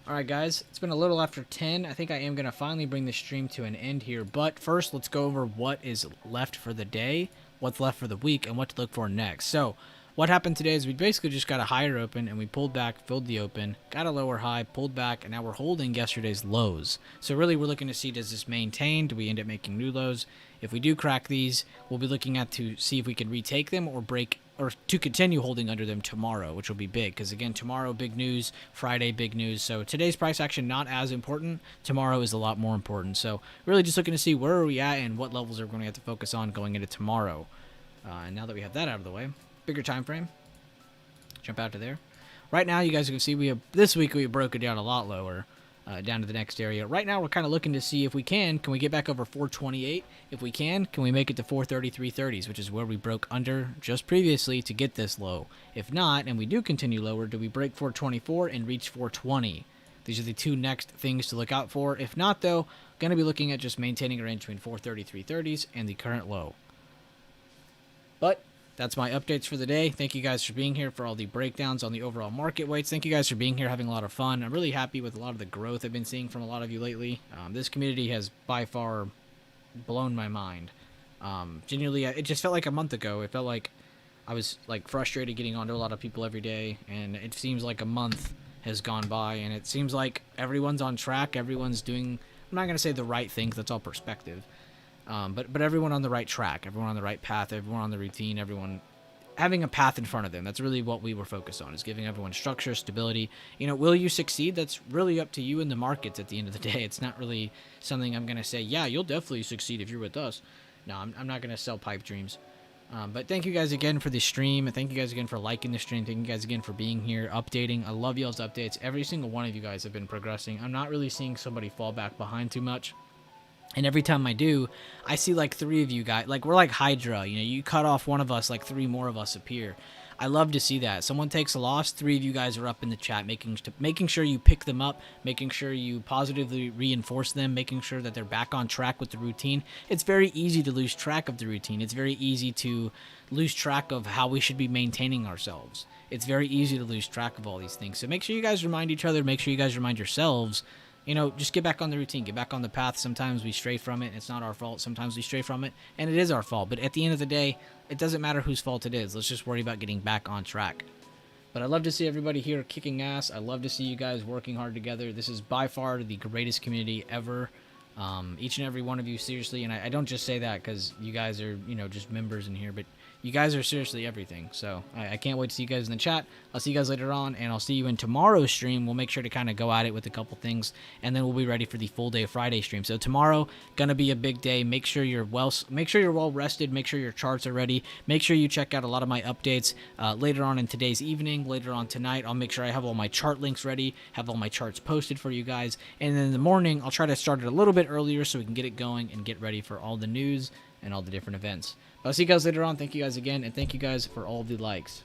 Alright guys, it's been a little after 10. I think I am going to finally bring the stream to an end here. But first, let's go over what is left for the day, what's left for the week, and what to look for next. So, what happened today is we basically just got a higher open, and we pulled back, filled the open, got a lower high, pulled back, and now we're holding yesterday's lows. So really, we're looking to see, does this maintain? Do we end up making new lows? If we do crack these, we'll be looking at to see if we can retake them or break, or to continue holding under them tomorrow, which will be big. Because again, tomorrow, big news. Friday, big news. So today's price action, not as important. Tomorrow is a lot more important. So really just looking to see where are we at and what levels are we going to have to focus on going into tomorrow. And now that we have that out of the way, bigger time frame. Jump out to there. Right now, you guys can see this week we broke it down a lot lower. Down to the next area. Right now, we're kind of looking to see if we can we get back over 428? If we can we make it to 433.30s, which is where we broke under just previously to get this low? If not, and we do continue lower, do we break 424 and reach 420? These are the two next things to look out for. If not, though, going to be looking at just maintaining a range between 433.30s and the current low. But that's my updates for the day. Thank you guys for being here for all the breakdowns on the overall market weights. Thank you guys for being here, having a lot of fun. I'm really happy with a lot of the growth I've been seeing from a lot of you lately. This community has by far blown my mind. Genuinely, it just felt like a month ago. It felt like I was like frustrated getting onto a lot of people every day, and it seems like a month has gone by, and it seems like everyone's on track. Everyone's doing, I'm not going to say the right things, that's all perspective. But everyone on the right track, everyone on the right path, everyone on the routine, everyone having a path in front of them. That's really what we were focused on, is giving everyone structure, stability. Will you succeed? That's really up to you in the markets at the end of the day. It's not really something I'm going to say, yeah, you'll definitely succeed if you're with us. No, I'm not going to sell pipe dreams. But thank you guys again for the stream. Thank you guys again for liking the stream. Thank you guys again for being here, updating. I love y'all's updates. Every single one of you guys have been progressing. I'm not really seeing somebody fall back behind too much. And every time I do, I see like 3 of you guys. Like, we're like Hydra. You cut off one of us, like 3 more of us appear. I love to see that. Someone takes a loss, 3 of you guys are up in the chat, making sure you pick them up, making sure you positively reinforce them, making sure that they're back on track with the routine. It's very easy to lose track of the routine. It's very easy to lose track of how we should be maintaining ourselves. It's very easy to lose track of all these things. So make sure you guys remind each other, make sure you guys remind yourselves, just get back on the routine, get back on the path. Sometimes we stray from it, and it's not our fault. Sometimes we stray from it, and it is our fault. But at the end of the day, it doesn't matter whose fault it is. Let's just worry about getting back on track. But I love to see everybody here kicking ass. I love to see you guys working hard together. This is by far the greatest community ever. Each and every one of you, seriously, and I don't just say that because you guys are, just members in here, but you guys are seriously everything. So I can't wait to see you guys in the chat. I'll see you guys later on, and I'll see you in tomorrow's stream. We'll make sure to kind of go at it with a couple things, and then we'll be ready for the full day Friday stream. So tomorrow gonna be a big day. Make sure you're well rested. Make sure your charts are ready. Make sure you check out a lot of my updates later on in today's evening. Later on tonight, I'll make sure I have all my chart links ready, have all my charts posted for you guys, and then in the morning I'll try to start it a little bit earlier so we can get it going and get ready for all the news and all the different events. I'll see you guys later on. Thank you guys again, and thank you guys for all the likes.